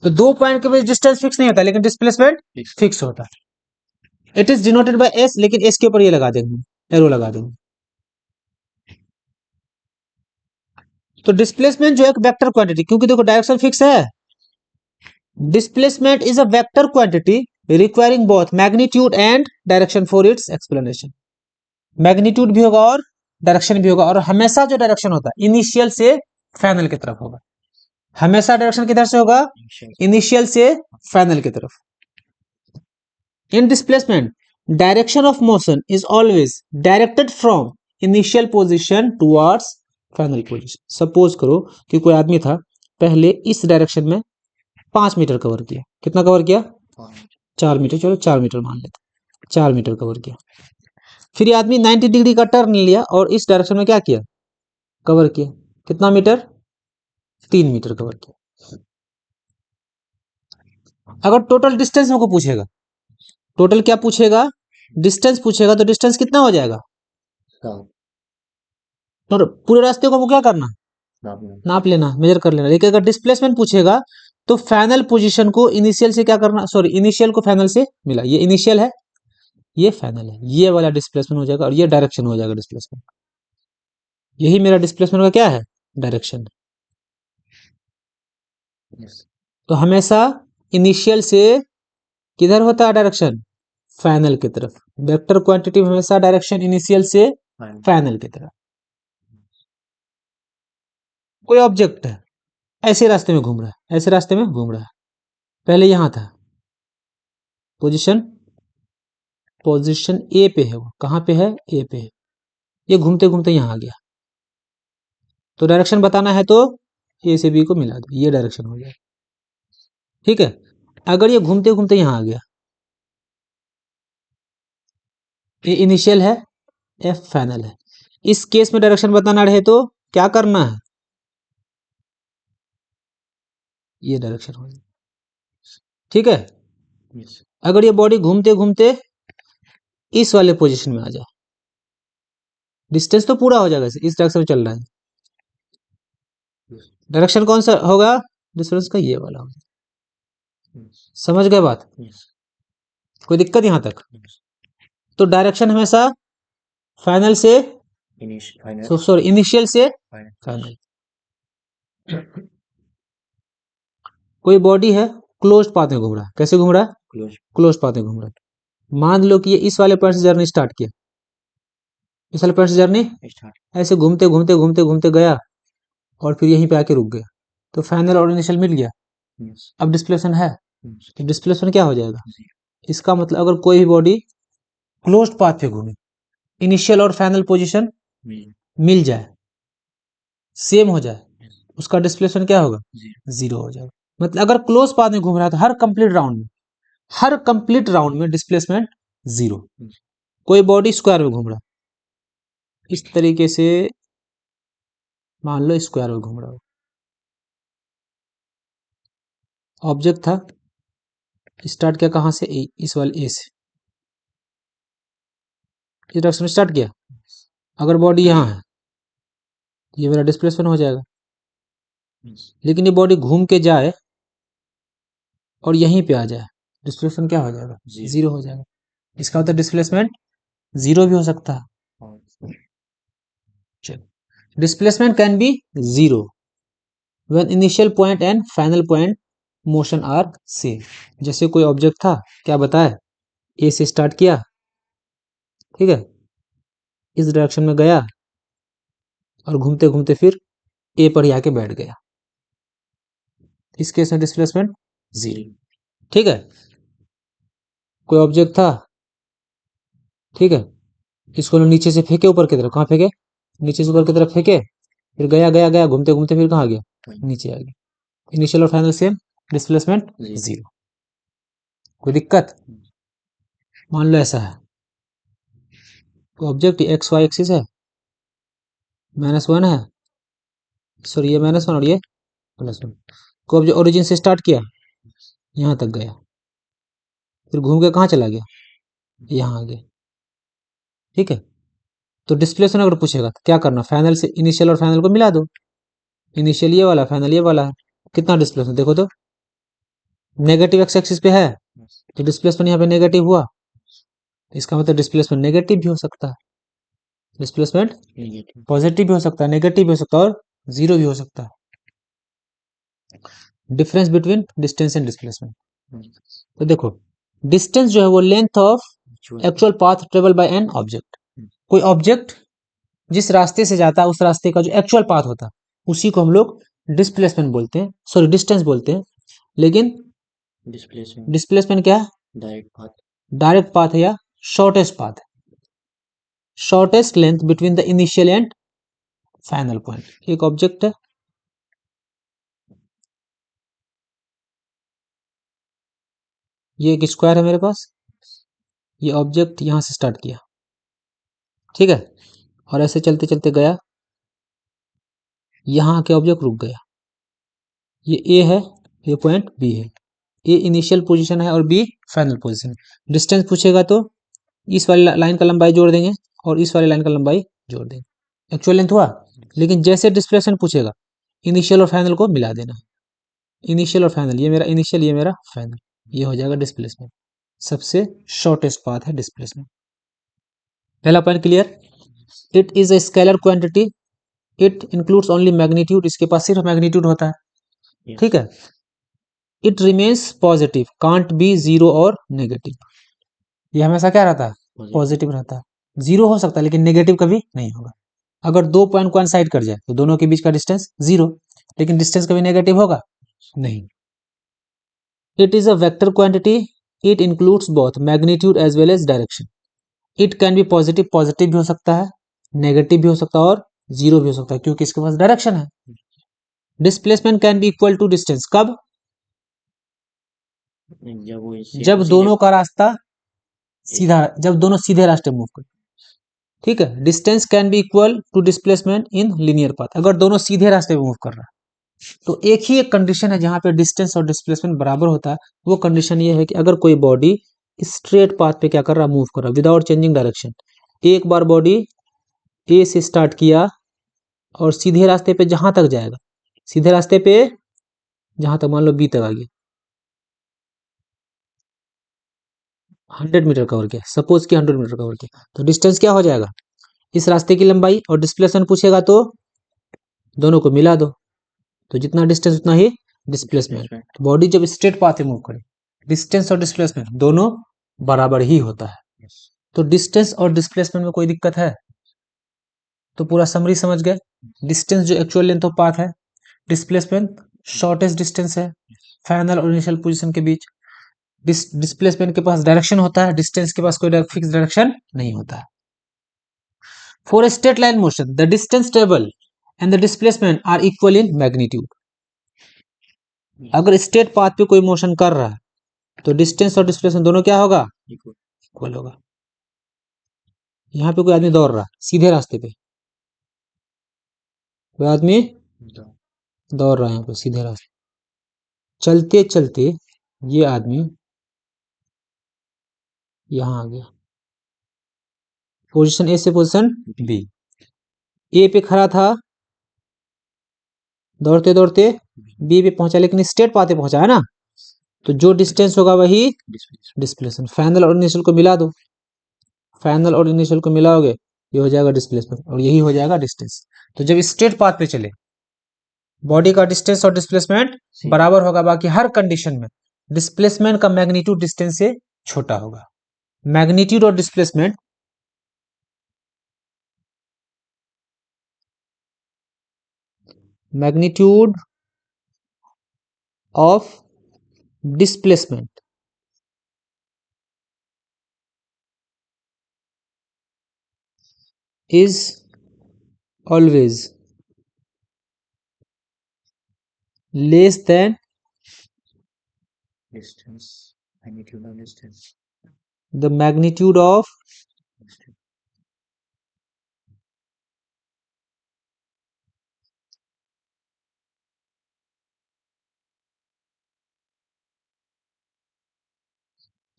तो दो पॉइंट के बीच डिस्टेंस फिक्स नहीं होता, लेकिन डिस्प्लेसमेंट फिक्स होता है। It is denoted by S, लेकिन एस के ऊपर ये लगा देंगे, एरो लगा देंगे। तो डिस्प्लेसमेंट जो एक वेक्टर क्वांटिटी, क्योंकि देखो डायरेक्शन फिक्स है, displacement is a vector quantity requiring both magnitude and direction for its explanation. Magnitude भी होगा और डायरेक्शन भी होगा, और हमेशा जो डायरेक्शन होता है इनिशियल से फाइनल की तरफ होगा। हमेशा डायरेक्शन किधर से होगा? इनिशियल से फाइनल की तरफ। इन displacement direction of motion is always directed from initial position towards final position. Suppose करो कि कोई आदमी था, पहले इस डायरेक्शन में 5 मीटर कवर किया। कितना कवर किया? 4 मीटर, चलो 4 मीटर मान लेते, 4 मीटर कवर किया। फिर ये आदमी 90 डिग्री का टर्न लिया और इस डायरेक्शन में क्या किया? कवर किया। कितना मीटर? 3 मीटर कवर किया। अगर टोटल डिस्टेंस हमको पूछेगा, टोटल क्या पूछेगा? डिस्टेंस पूछेगा, तो डिस्टेंस कितना हो जाएगा? तो पूरे रास्ते को हमको क्या करना? नाप लेना, मेजर कर लेना। लेकिन अगर डिस्प्लेसमेंट पूछेगा तो फाइनल पोजीशन को इनिशियल से क्या करना, सॉरी इनिशियल को फाइनल से मिला, ये इनिशियल है, ये फाइनल है, ये वाला डिस्प्लेसमेंट हो जाएगा, और ये डायरेक्शन हो जाएगा डिस्प्लेसमेंट। यही मेरा डिस्प्लेसमेंट का क्या है? डायरेक्शन। तो हमेशा इनिशियल से किधर होता है डायरेक्शन? फाइनल की तरफ। वेक्टर क्वांटिटी में हमेशा डायरेक्शन इनिशियल से फाइनल की तरफ। कोई ऑब्जेक्ट है, ऐसे रास्ते में घूम रहा है, ऐसे रास्ते में घूम रहा है, पहले यहां था, पोजीशन पोजीशन ए पे है, वो कहां पे है? ए पे है। ये घूमते घूमते यहाँ आ गया, तो डायरेक्शन बताना है तो ए से बी को मिला दो, ये डायरेक्शन हो जाए। ठीक है, अगर ये घूमते घूमते यहाँ आ गया, ये इनिशियल है, एफ फाइनल है, इस केस में डायरेक्शन बताना रहे तो क्या करना है, ये डायरेक्शन हो जाए। ठीक है, अगर ये बॉडी घूमते घूमते इस वाले पोजीशन में आ जाए, डिस्टेंस तो पूरा हो जाएगा, इस डायरेक्शन में चल रहा है, डायरेक्शन कौन सा होगा, डिस्टेंस का ये वाला होगा। समझ गए बात, कोई दिक्कत यहां तक? तो डायरेक्शन हमेशा फाइनल से सॉरी इनिशियल से फाइनल। कोई बॉडी है क्लोज पाथ में घूम रहा है, कैसे घूम रहा है, क्लोज पाथ में घूम रहा है। मान लो कि ये इस वाले पॉइंट से जर्नी स्टार्ट किया, इस वाले पॉइंट से जर्नी ऐसे घूमते घूमते घूमते घूमते गया और फिर यहीं पे आके रुक गया, तो फाइनल और इनिशियल मिल गया। अब डिस्प्लेसमेंट है, तो डिस्प्लेसमेंट क्या हो जाएगा, इसका मतलब अगर कोई भी बॉडी क्लोज्ड पाथ पे घूमे, इनिशियल और फाइनल पोजीशन मिल जाए, सेम हो जाए, उसका डिस्प्लेसमेंट क्या होगा, जीरो हो जाएगा। मतलब अगर क्लोज पाथ में घूम रहा है तो हर कंप्लीट राउंड में डिस्प्लेसमेंट जीरो। कोई बॉडी स्क्वायर में घूम रहा है, इस तरीके से मान लो स्क्वायर में घूम रहा हो, ऑब्जेक्ट था, स्टार्ट किया कहां से, इस वाले ए से, इस डायरेक्शन में स्टार्ट किया, अगर बॉडी यहाँ है ये मेरा डिस्प्लेसमेंट हो जाएगा। लेकिन ये बॉडी घूम के जाए और यहीं पे आ जाए, डिस्प्लेसमेंट क्या हो जाएगा, जीरो हो जाएगा। इसका मतलब डिस्प्लेसमेंट जीरो भी हो सकता है। चलो, displacement can be zero when initial point and final point motion are same. जैसे कोई ऑब्जेक्ट था, क्या बताए, ए से स्टार्ट किया, ठीक है, इस डायरेक्शन में गया और घूमते घूमते फिर ए पर ही आके बैठ गया, इस केस में डिस्प्लेसमेंट जीरो। ठीक है, कोई ऑब्जेक्ट था, ठीक है, इसको नीचे से फेंके ऊपर की तरफ, कहाँ फेंके, नीचे से ऊपर की तरफ फेंके, फिर गया गया गया घूमते घूमते फिर कहाँ गया, नीचे आ गया, इनिशियल और फाइनल सेम, डिस्प्लेसमेंट जीरो। कोई दिक्कत? मान लो ऐसा है, ऑब्जेक्ट एक्स वाई एक्सिस है, -1 है, सॉरी ये -1 और ये +1, को ऑब्जेक्ट ओरिजिन से स्टार्ट किया, यहाँ तक गया, फिर घूम के कहाँ चला गया, यहाँ आ गया। ठीक है, तो डिस्प्लेसमेंट अगर पूछेगा तो क्या करना, फाइनल से इनिशियल और फाइनल को मिला दो, इनिशियल ये वाला, फाइनल ये वाला है, कितना डिस्प्लेसमेंट देखो तो, नेगेटिव एक्स एक्सिस पे है, तो डिस्प्लेसमेंट यहाँ पे नेगेटिव हुआ, इसका मतलब डिस्प्लेसमेंट नेगेटिव भी हो सकता है, डिस्प्लेसमेंट पॉजिटिव भी हो सकता है, नेगेटिव भी हो सकता है और जीरो भी हो सकता है। Difference between distance and displacement, तो देखो डिस्टेंस जो है वो length of actual path travel by an object. कोई ऑब्जेक्ट जिस रास्ते से जाता है उस रास्ते का जो एक्चुअल पाथ होता है उसी को हम लोग डिस्प्लेसमेंट बोलते हैं, सॉरी डिस्टेंस बोलते हैं। लेकिन डिस्प्लेसमेंट क्या है, डायरेक्ट पाथ है या शॉर्टेस्ट पाथ है, shortest length between the initial and final point. एक ऑब्जेक्ट है, ये एक स्क्वायर है मेरे पास, ये ऑब्जेक्ट यहां से स्टार्ट किया, ठीक है, और ऐसे चलते चलते गया, यहां आके ऑब्जेक्ट रुक गया, ये ए है, ये पॉइंट बी है, ए इनिशियल पोजीशन है और बी फाइनल पोजीशन है। डिस्टेंस पूछेगा तो इस वाली लाइन का लंबाई जोड़ देंगे और इस वाली लाइन का लंबाई जोड़ देंगे, एक्चुअल लेंथ हुआ। लेकिन जैसे डिस्प्लेसमेंट पूछेगा इनिशियल और फाइनल को मिला देना, इनिशियल और फाइनल, ये मेरा इनिशियल ये मेरा फाइनल, ये हो जाएगा डिस्प्लेसमेंट। सबसे शॉर्टेस्ट पाथ है डिस्प्लेसमेंट। पहला point clear. It is a scalar quantity, it includes only magnitude, इसके पास सिर्फ मैग्नीट्यूड होता है, ठीक है। It remains positive, can't be zero और नेगेटिव, ये हमेशा क्या रहता है, पॉजिटिव रहता है। जीरो हो सकता है लेकिन नेगेटिव कभी नहीं होगा। अगर दो पॉइंट को अनसाइड कर जाए तो दोनों के बीच का डिस्टेंस जीरो, लेकिन डिस्टेंस कभी नेगेटिव होगा नहीं। It is a vector quantity, it includes both magnitude as well as direction. It can be positive, positive भी हो सकता है नेगेटिव भी हो सकता है और जीरो भी हो सकता है, क्योंकि इसके पास डायरेक्शन है। Displacement can be equal to distance, कब? जब वो जब दोनों का रास्ता सीधा, जब दोनों सीधे रास्ते मूव करें, ठीक है। Distance can be equal to displacement in linear path, अगर दोनों सीधे रास्ते पे मूव कर रहा है तो एक ही एक कंडीशन है जहां पे डिस्टेंस और डिस्प्लेसमेंट बराबर होता है। वो कंडीशन ये है कि अगर कोई बॉडी स्ट्रेट पाथ पे क्या कर रहा है, मूव कर रहा है विदाउट चेंजिंग डायरेक्शन। एक बार बॉडी ए से स्टार्ट किया और सीधे रास्ते पे जहां तक जाएगा, सीधे रास्ते पे जहां तक, मान लो बी तक आ गया, 100 मीटर कवर किया, सपोज कि 100 मीटर कवर किया, तो डिस्टेंस क्या हो जाएगा, इस रास्ते की लंबाई, और डिस्प्लेसमेंट पूछेगा तो दोनों को मिला दो, तो जितना डिस्टेंस उतना ही डिस्प्लेसमेंट। बॉडी जब स्ट्रेट पाथ में मूव करे, डिस्टेंस और डिस्प्लेसमेंट दोनों बराबर ही होता है। तो डिस्टेंस और डिस्प्लेसमेंट में कोई दिक्कत है? तो पूरा समरी समझ गए। डिस्टेंस जो एक्चुअल लेंथ ऑफ पाथ है, डिस्प्लेसमेंट शॉर्टेस्ट डिस्टेंस है फाइनल और इनिशियल पोजीशन के बीच। डिस्प्लेसमेंट के पास डायरेक्शन होता है, डिस्टेंस के पास कोई फिक्स डायरेक्शन नहीं होता है। For a straight line motion the distance table and the displacement are equal in magnitude. अगर स्ट्रेट पाथ पे कोई मोशन कर रहा है तो डिस्टेंस और डिस्प्लेसमेंट दोनों क्या होगा, इक्वल होगा। यहाँ पे कोई आदमी दौड़ रहा है सीधे रास्ते पे, कोई आदमी दौड़ रहा है यहाँ पे सीधे रास्ते, चलते चलते ये आदमी यहाँ आ गया, पोजीशन ए से पोजीशन बी। ए पे खड़ा था, दौड़ते दौड़ते बी पे पहुंचा, लेकिन स्ट्रेट पाथ पे पहुंचा है ना, तो जो डिस्टेंस होगा वही डिस्प्लेसमेंट। फाइनल और इनिशियल को मिला दो, फाइनल और इनिशियल को मिलाओगे, ये हो जाएगा डिस्प्लेसमेंट और यही हो जाएगा डिस्टेंस। तो जब स्ट्रेट पाथ पे चले, बॉडी का डिस्टेंस और डिस्प्लेसमेंट बराबर होगा, बाकी हर कंडीशन में डिस्प्लेसमेंट का मैग्नीट्यूड डिस्टेंस से छोटा होगा। मैग्नीट्यूड और displacement magnitude of displacement is always less than distance, magnitude of distance, the magnitude of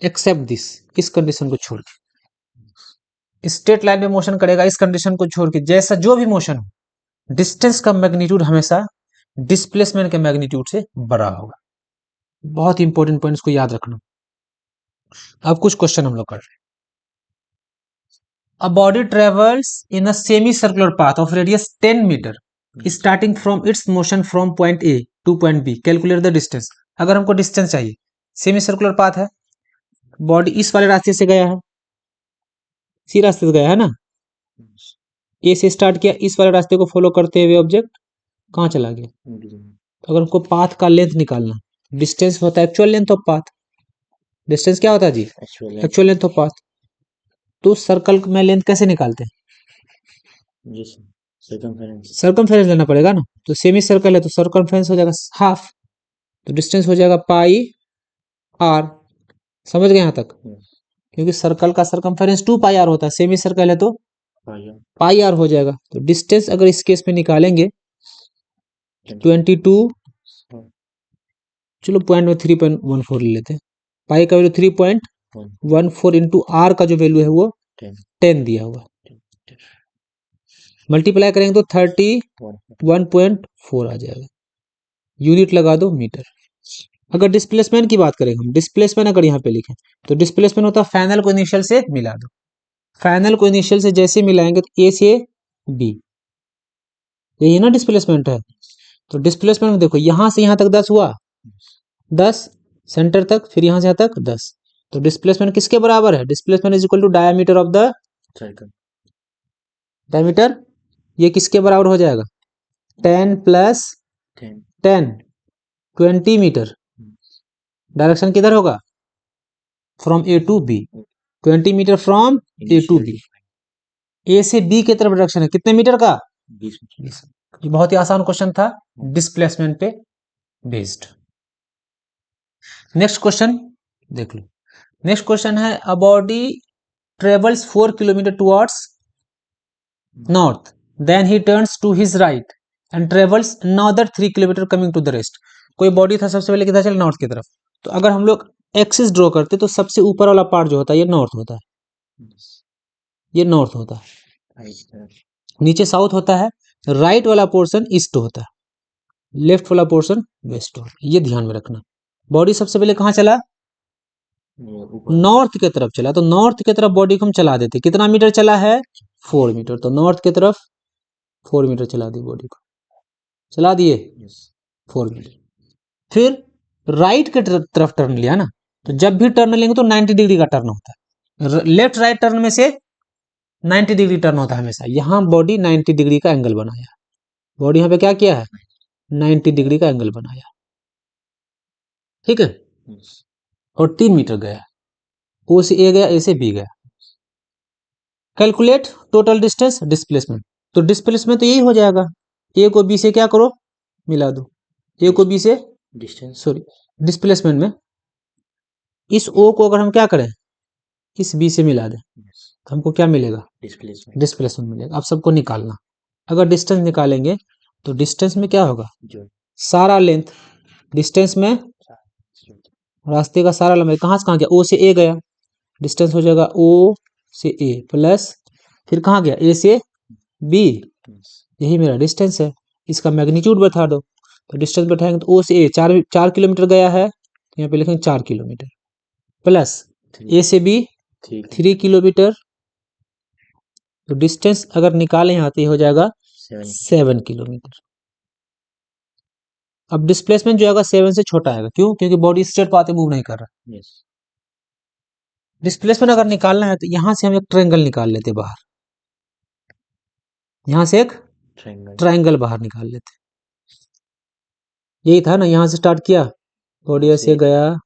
except this, इस कंडीशन को छोड़ के स्ट्रेट लाइन में मोशन करेगा, इस कंडीशन को छोड़ के जैसा जो भी मोशन हो, डिस्टेंस का मैग्नीट्यूड हमेशा डिस्प्लेसमेंट के मैग्नीट्यूड से बड़ा होगा। बहुत इंपॉर्टेंट पॉइंट्स को याद रखना। अब कुछ क्वेश्चन हम लोग कर रहे हैं। A body travels in a semi-circular path of radius 10 meter, starting from its motion from point A to point B. Calculate the distance. अगर हमको डिस्टेंस चाहिए, सेमी सर्कुलर पाथ है, बॉडी इस वाले रास्ते से गया है, इसी रास्ते से गया है ना, ए से स्टार्ट किया, इस वाले रास्ते को फॉलो करते हुए ऑब्जेक्ट कहाँ चला गया। तो अगर हमको पाथ का लेंथ निकालना, डिस्टेंस होता है actual length of path. Distance क्या होता है जी, एक्चुअल लेंथ ऑफ पाथ। तो सर्कल में लेंथ कैसे निकालते हैं, सर्कमफेरेंस लेना पड़ेगा ना। तो सेमी सर्कल है तो सर्कमफेरेंस हो जाएगा हाफ, तो डिस्टेंस हो जाएगा पाई आर। समझ गए यहाँ तक? क्योंकि सर्कल का सर्कमफेरेंस 2 पाई आर होता है, सेमी सर्कल है तो पाई आर हो जाएगा। तो डिस्टेंस अगर इस केस में निकालेंगे 22, चलो पॉइंट में 3.14 ले लेते हैं, पाई का वैल्यू 3.14 इंटू आर का जो वैल्यू है वो 10 दिया हुआ, मल्टीप्लाई करेंगे तो 31.4 आ जाएगा, यूनिट लगा दो मीटर। अगर डिस्प्लेसमेंट की बात करें हम, डिस्प्लेसमेंट अगर यहाँ पे लिखें तो डिस्प्लेसमेंट होता है फाइनल को इनिशियल से मिला दो। फाइनल को इनिशियल से जैसे मिलाएंगे तो ए से बी, यही ना डिस्प्लेसमेंट है। तो डिस्प्लेसमेंट देखो यहां से यहां तक 10 हुआ, 10 सेंटर तक, फिर यहां से यहां तक 10। तो डिस्प्लेसमेंट किसके बराबर है, displacement is equal to diameter of the circle. Diameter ये किसके बराबर हो जाएगा, 10 प्लस 10 20 मीटर। डायरेक्शन किधर होगा, from A to B, 20 metre from A to B. A से बी की तरफ डायरेक्शन है कितने मीटर का? 20 20। ये बहुत ही आसान क्वेश्चन था, डिस्प्लेसमेंट पे बेस्ड। नेक्स्ट क्वेश्चन देख लो। नेक्स्ट क्वेश्चन है a body travels 4 kilometre towards north, then he turns to his right and travels another 3 kilometre coming to the rest. कोई बॉडी था, सबसे पहले किधर चला? नॉर्थ की तरफ। तो अगर हम लोग एक्सिस ड्रॉ करते तो सबसे ऊपर वाला पार्ट जो होता है ये नॉर्थ होता है, ये नॉर्थ होता है। नीचे साउथ होता है, राइट वाला पोर्शन ईस्ट होता है, लेफ्ट वाला पोर्शन वेस्ट होता है। ये ध्यान में रखना। बॉडी सबसे पहले कहाँ चला? नॉर्थ की तरफ चला, तो नॉर्थ की तरफ बॉडी को हम चला देते। कितना मीटर चला है? 4 मीटर। तो नॉर्थ की तरफ 4 मीटर चला दी, बॉडी को चला दिए 4 मीटर। फिर राइट की तरफ टर्न लिया ना, तो जब भी टर्न लेंगे तो 90 डिग्री का टर्न होता है। लेफ्ट राइट टर्न में से 90 डिग्री टर्न होता है हमेशा। यहां बॉडी 90 डिग्री का एंगल बनाया, बॉडी यहाँ पे क्या किया है? 90 डिग्री का एंगल बनाया, ठीक है। और 3 मीटर गया, ओ से ए गया, ए से बी गया। Calculate total distance displacement. तो डिस्प्लेसमेंट तो यही हो जाएगा, ए को बी से क्या करो? मिला दो। ए को बी से डिस्टेंस, सॉरी डिस्प्लेसमेंट में इस ओ को अगर हम क्या करें, इस बी से मिला दें, तो हमको क्या मिलेगा? डिस्प्लेसमेंट मिलेगा। अब सबको निकालना। अगर डिस्टेंस निकालेंगे तो डिस्टेंस में क्या होगा? सारा लेंथ, डिस्टेंस में रास्ते का सारा लंबाई कहाँ से कहाँ गया? ओ से ए गया, डिस्टेंस हो जाएगा ओ से ए प्लस फिर कहाँ गया? ए से बी, यही मेरा डिस्टेंस है। इसका मैग्नीट्यूड बता दो। तो डिस्टेंस बैठाएंगे तो ओ से ए 4 किलोमीटर गया है, तो यहाँ पे लिखेंगे 4 किलोमीटर प्लस ए से बी 3 किलोमीटर। तो डिस्टेंस अगर निकालें यहाँ तो ये हो जाएगा 7 किलोमीटर। अब डिस्प्लेसमेंट जो आएगा 7 से छोटा आएगा, क्यों? क्योंकि बॉडी स्ट्रेट पाथ मूव नहीं कर रहा। डिस्प्लेसमेंट अगर निकालना है तो यहां से हम एक ट्रायंगल निकाल लेते बाहर, यहां से एक ट्रायंगल बाहर निकाल लेते। यही था ना, यहां से स्टार्ट किया, बॉडी ऐसे गया,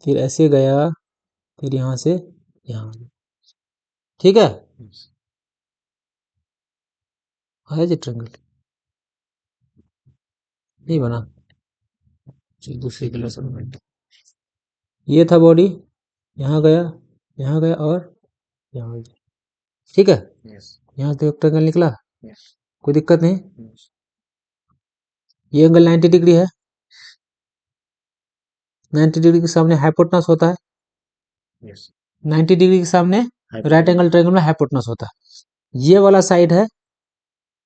फिर ऐसे गया, फिर यहां से यहां, ठीक है। आया जी ट्रायंगल, नहीं बना, दूसरी कलर से बना। ये था बॉडी, यहाँ गया, यहाँ गया और यहाँ गया, ठीक है। यहाँ से एक ट्रायंगल निकला, कोई दिक्कत नहीं। ये एंगल 90 डिग्री है, 90 डिग्री के सामने हाइपोटेनस होता है, 90 डिग्री के सामने राइट एंगल ट्रायंगल में हाइपोटेनस होता है। ये वाला साइड है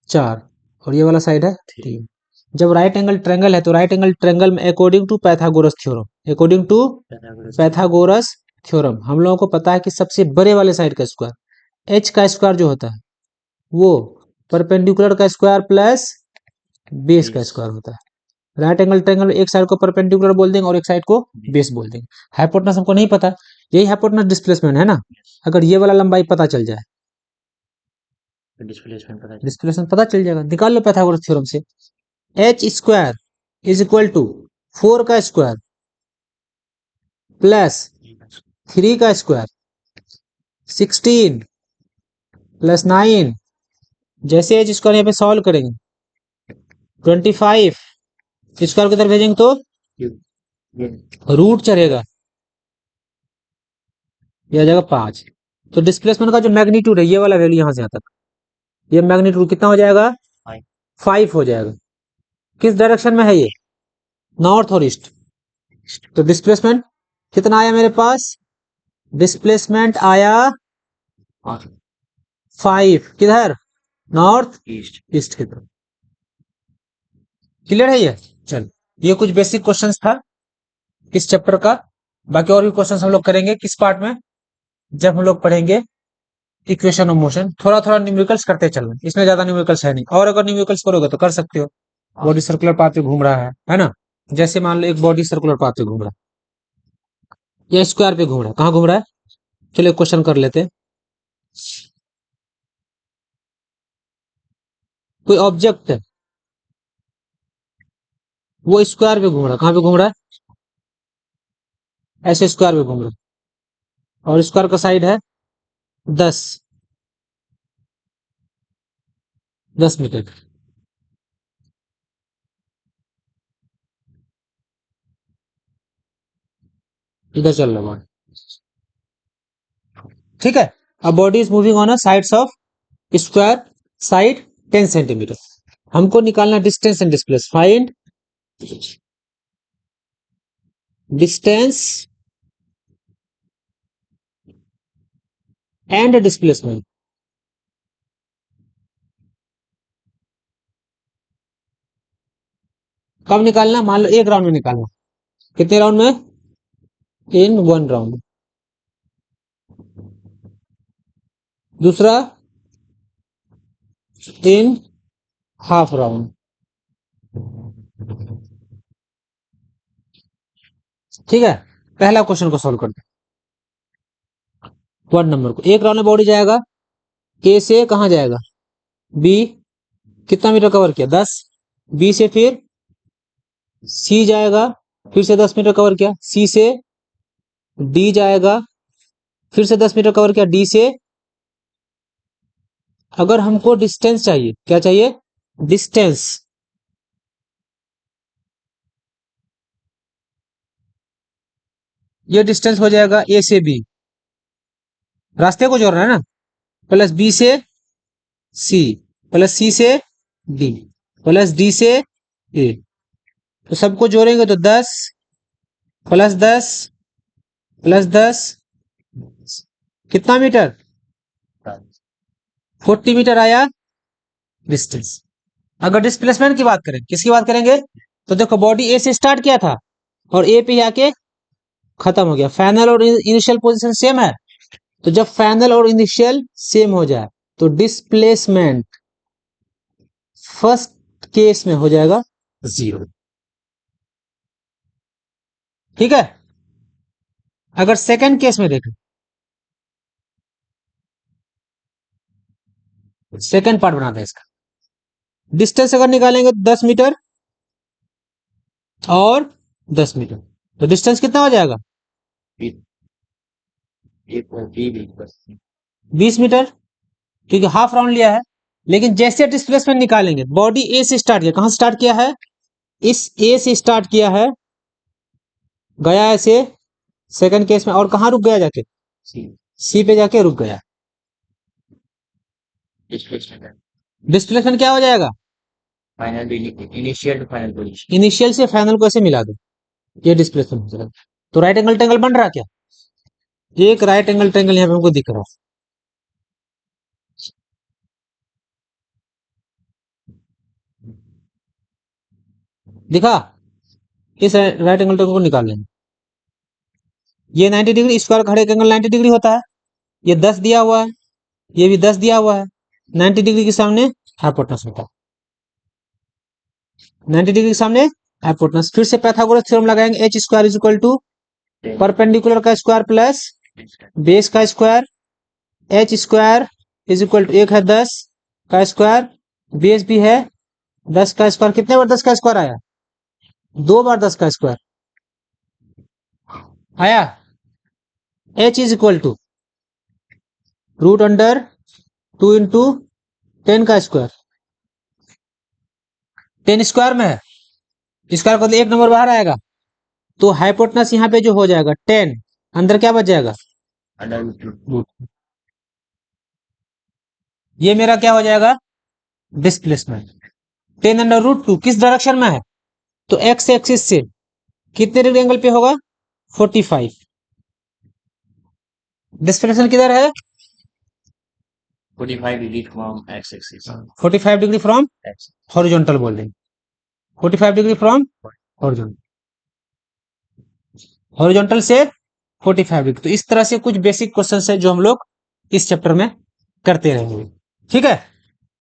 4 और ये वाला साइड है 3। जब राइट एंगल ट्रायंगल है तो राइट एंगल ट्रायंगल में according to Pythagoras theorem, according to Pythagoras theorem हम लोगों को पता है कि सबसे बड़े वाले साइड का स्क्वायर एच का स्क्वायर जो होता है वो परपेंडिकुलर का स्क्वायर प्लस बेस का स्क्वायर होता है। राइट एंगल ट्रायंगल में एक साइड को परपेंडिकुलर बोल देंगे और एक साइड को बेस बोल देंगे। हाइपोटेनस हमको नहीं पता, यही हाइपोटेनस डिस्प्लेसमेंट है ना। अगर ये वाला लंबाई पता चल जाए, डिस्प्लेसमेंट पता चल जाएगा। निकाल लो पैथागोरस थ्योरम से, H square is equal to 4 का स्क्वायर प्लस 3 का स्क्वायर 16 प्लस 9, जैसे एच स्क्वायर यहाँ पे सॉल्व करेंगे 25 स्क्वायर की तरफ भेजेंगे तो रूट चढ़ेगा, ये आ जाएगा 5। तो डिस्प्लेसमेंट का जो मैग्नीट्यूड है, ये वाला वैल्यू यहां से यहां तक, ये मैग्नीट्यूड कितना हो जाएगा? 5 हो जाएगा। किस डायरेक्शन में है ये? नॉर्थ और ईस्ट। तो डिस्प्लेसमेंट कितना आया मेरे पास? डिस्प्लेसमेंट आया 5, किधर? नॉर्थ ईस्ट की तरफ। क्लियर है ये? चल, ये कुछ बेसिक क्वेश्चंस था इस चैप्टर का। बाकी और भी क्वेश्चंस हम लोग करेंगे किस पार्ट में? जब हम लोग पढ़ेंगे इक्वेशन ऑफ मोशन। थोड़ा थोड़ा न्यूमेरिकल्स करते चलना, इसमें ज्यादा न्यूमेरिकल्स है नहीं, और अगर न्यूमेरिकल्स करोगे तो कर सकते हो। बॉडी सर्कुलर पाथ पे घूम रहा है ना। जैसे मान लो एक बॉडी सर्कुलर पाथ पे घूम रहा है या स्क्वायर पे घूम रहा है, कहाँ घूम रहा है? चलिए क्वेश्चन कर लेते हैं। कोई ऑब्जेक्ट है, वो स्क्वायर पे घूम रहा है, कहाँ पे घूम रहा है? ऐसे स्क्वायर पे घूम रहा है, और स्क्वायर का साइड है 10, 10 मीटर। इधर चल रहा है, ठीक है। अब body is moving on a sides of square side 10 centimetre. हमको निकालना distance and displace. Find distance and displacement. कब निकालना? मान लो एक राउंड में निकालना। कितने राउंड में? इन 1 राउंड। दूसरा इन हाफ राउंड। ठीक है, पहला क्वेश्चन को सॉल्व करते हैं। 1 नंबर को एक राउंड में बॉडी जाएगा, ए से कहां जाएगा? बी। कितना मीटर कवर किया? 10। बी से फिर सी जाएगा, फिर से 10 मीटर कवर किया। सी से डी जाएगा, फिर से 10 मीटर कवर किया। डी से अगर हमको डिस्टेंस चाहिए, क्या चाहिए? डिस्टेंस। ये डिस्टेंस हो जाएगा ए से बी, रास्ते को जोड़ रहा है ना, प्लस बी से सी, प्लस सी से डी, प्लस डी से ए। तो सबको जोड़ेंगे तो 10 प्लस 10 प्लस 10 कितना मीटर? 40 मीटर आया डिस्टेंस। अगर डिस्प्लेसमेंट की बात करें, किसकी बात करेंगे? तो देखो बॉडी ए से स्टार्ट किया था और ए पे आके खत्म हो गया। फाइनल और इनिशियल पोजीशन सेम है, तो जब फाइनल और इनिशियल सेम हो जाए तो डिस्प्लेसमेंट फर्स्ट केस में हो जाएगा 0। ठीक है। अगर सेकंड केस में देखें, सेकंड पार्ट बनाते हैं इसका। डिस्टेंस अगर निकालेंगे तो 10 मीटर और 10 मीटर, तो डिस्टेंस कितना हो जाएगा? 20 मीटर, क्योंकि हाफ राउंड लिया है। लेकिन जैसे डिस्प्लेसमेंट निकालेंगे, बॉडी ए से स्टार्ट किया, कहां से स्टार्ट किया है? इस ए से स्टार्ट किया है, गया ऐसे सेकंड केस में, और कहां रुक गया जाके? सी पे जाके रुक गया। डिस्प्लेसमेंट क्या हो जाएगा? Final initial to final position. Initial से फाइनल को ऐसे मिला दो, ये डिस्प्लेसमेंट हो जाएगा। तो राइट एंगल ट्रायंगल बन रहा क्या? एक राइट एंगल ट्रायंगल यहां पे हमको दिख रहा है। दिखा? इस राइट एंगल ट्रायंगल को निकाल लेंगे। ये 90 डिग्री, स्क्वायर खड़े एंगल 90 डिग्री होता है। ये 10 दिया हुआ है, ये भी 10 दिया हुआ है। 90 डिग्री के सामने हाइपोटेनस होता है। 90 डिग्री के सामने हाइपोटेनस। फिर से पाइथागोरस थ्योरम लगाएंगे। H square is equal to perpendicular का स्क्वायर प्लस बेस का square. H square is equal to, एक है 10 का स्क्वायर, बेस भी है 10 का स्क्वायर। कितने बार 10 का स्क्वायर आया? 2 बार 10 का स्क्वायर आया। H is equal to root under 2 into 10 का स्क्वायर। 10 स्क्वायर में है, स्क्वायर को एक नंबर बाहर आएगा, तो हाइपोटेनस यहाँ पे जो हो जाएगा 10, अंदर क्या बच जाएगा? ये मेरा क्या हो जाएगा? डिस्प्लेसमेंट। 10 अंडर रूट 2 किस डायरेक्शन में है? तो एक्स एक्सिस से कितने डिग्री एंगल पे होगा? 45। डिस्प्लेसमेंट किधर है? 45 degree from x axis. 45 degree from horizontal बोल देंगे। 45 डिग्री फ्रॉम हॉरिजॉन्टल, हॉरिजॉन्टल से 45 डिग्री। तो इस तरह से कुछ बेसिक क्वेश्चन है जो हम लोग इस चैप्टर में करते रहेंगे। ठीक है।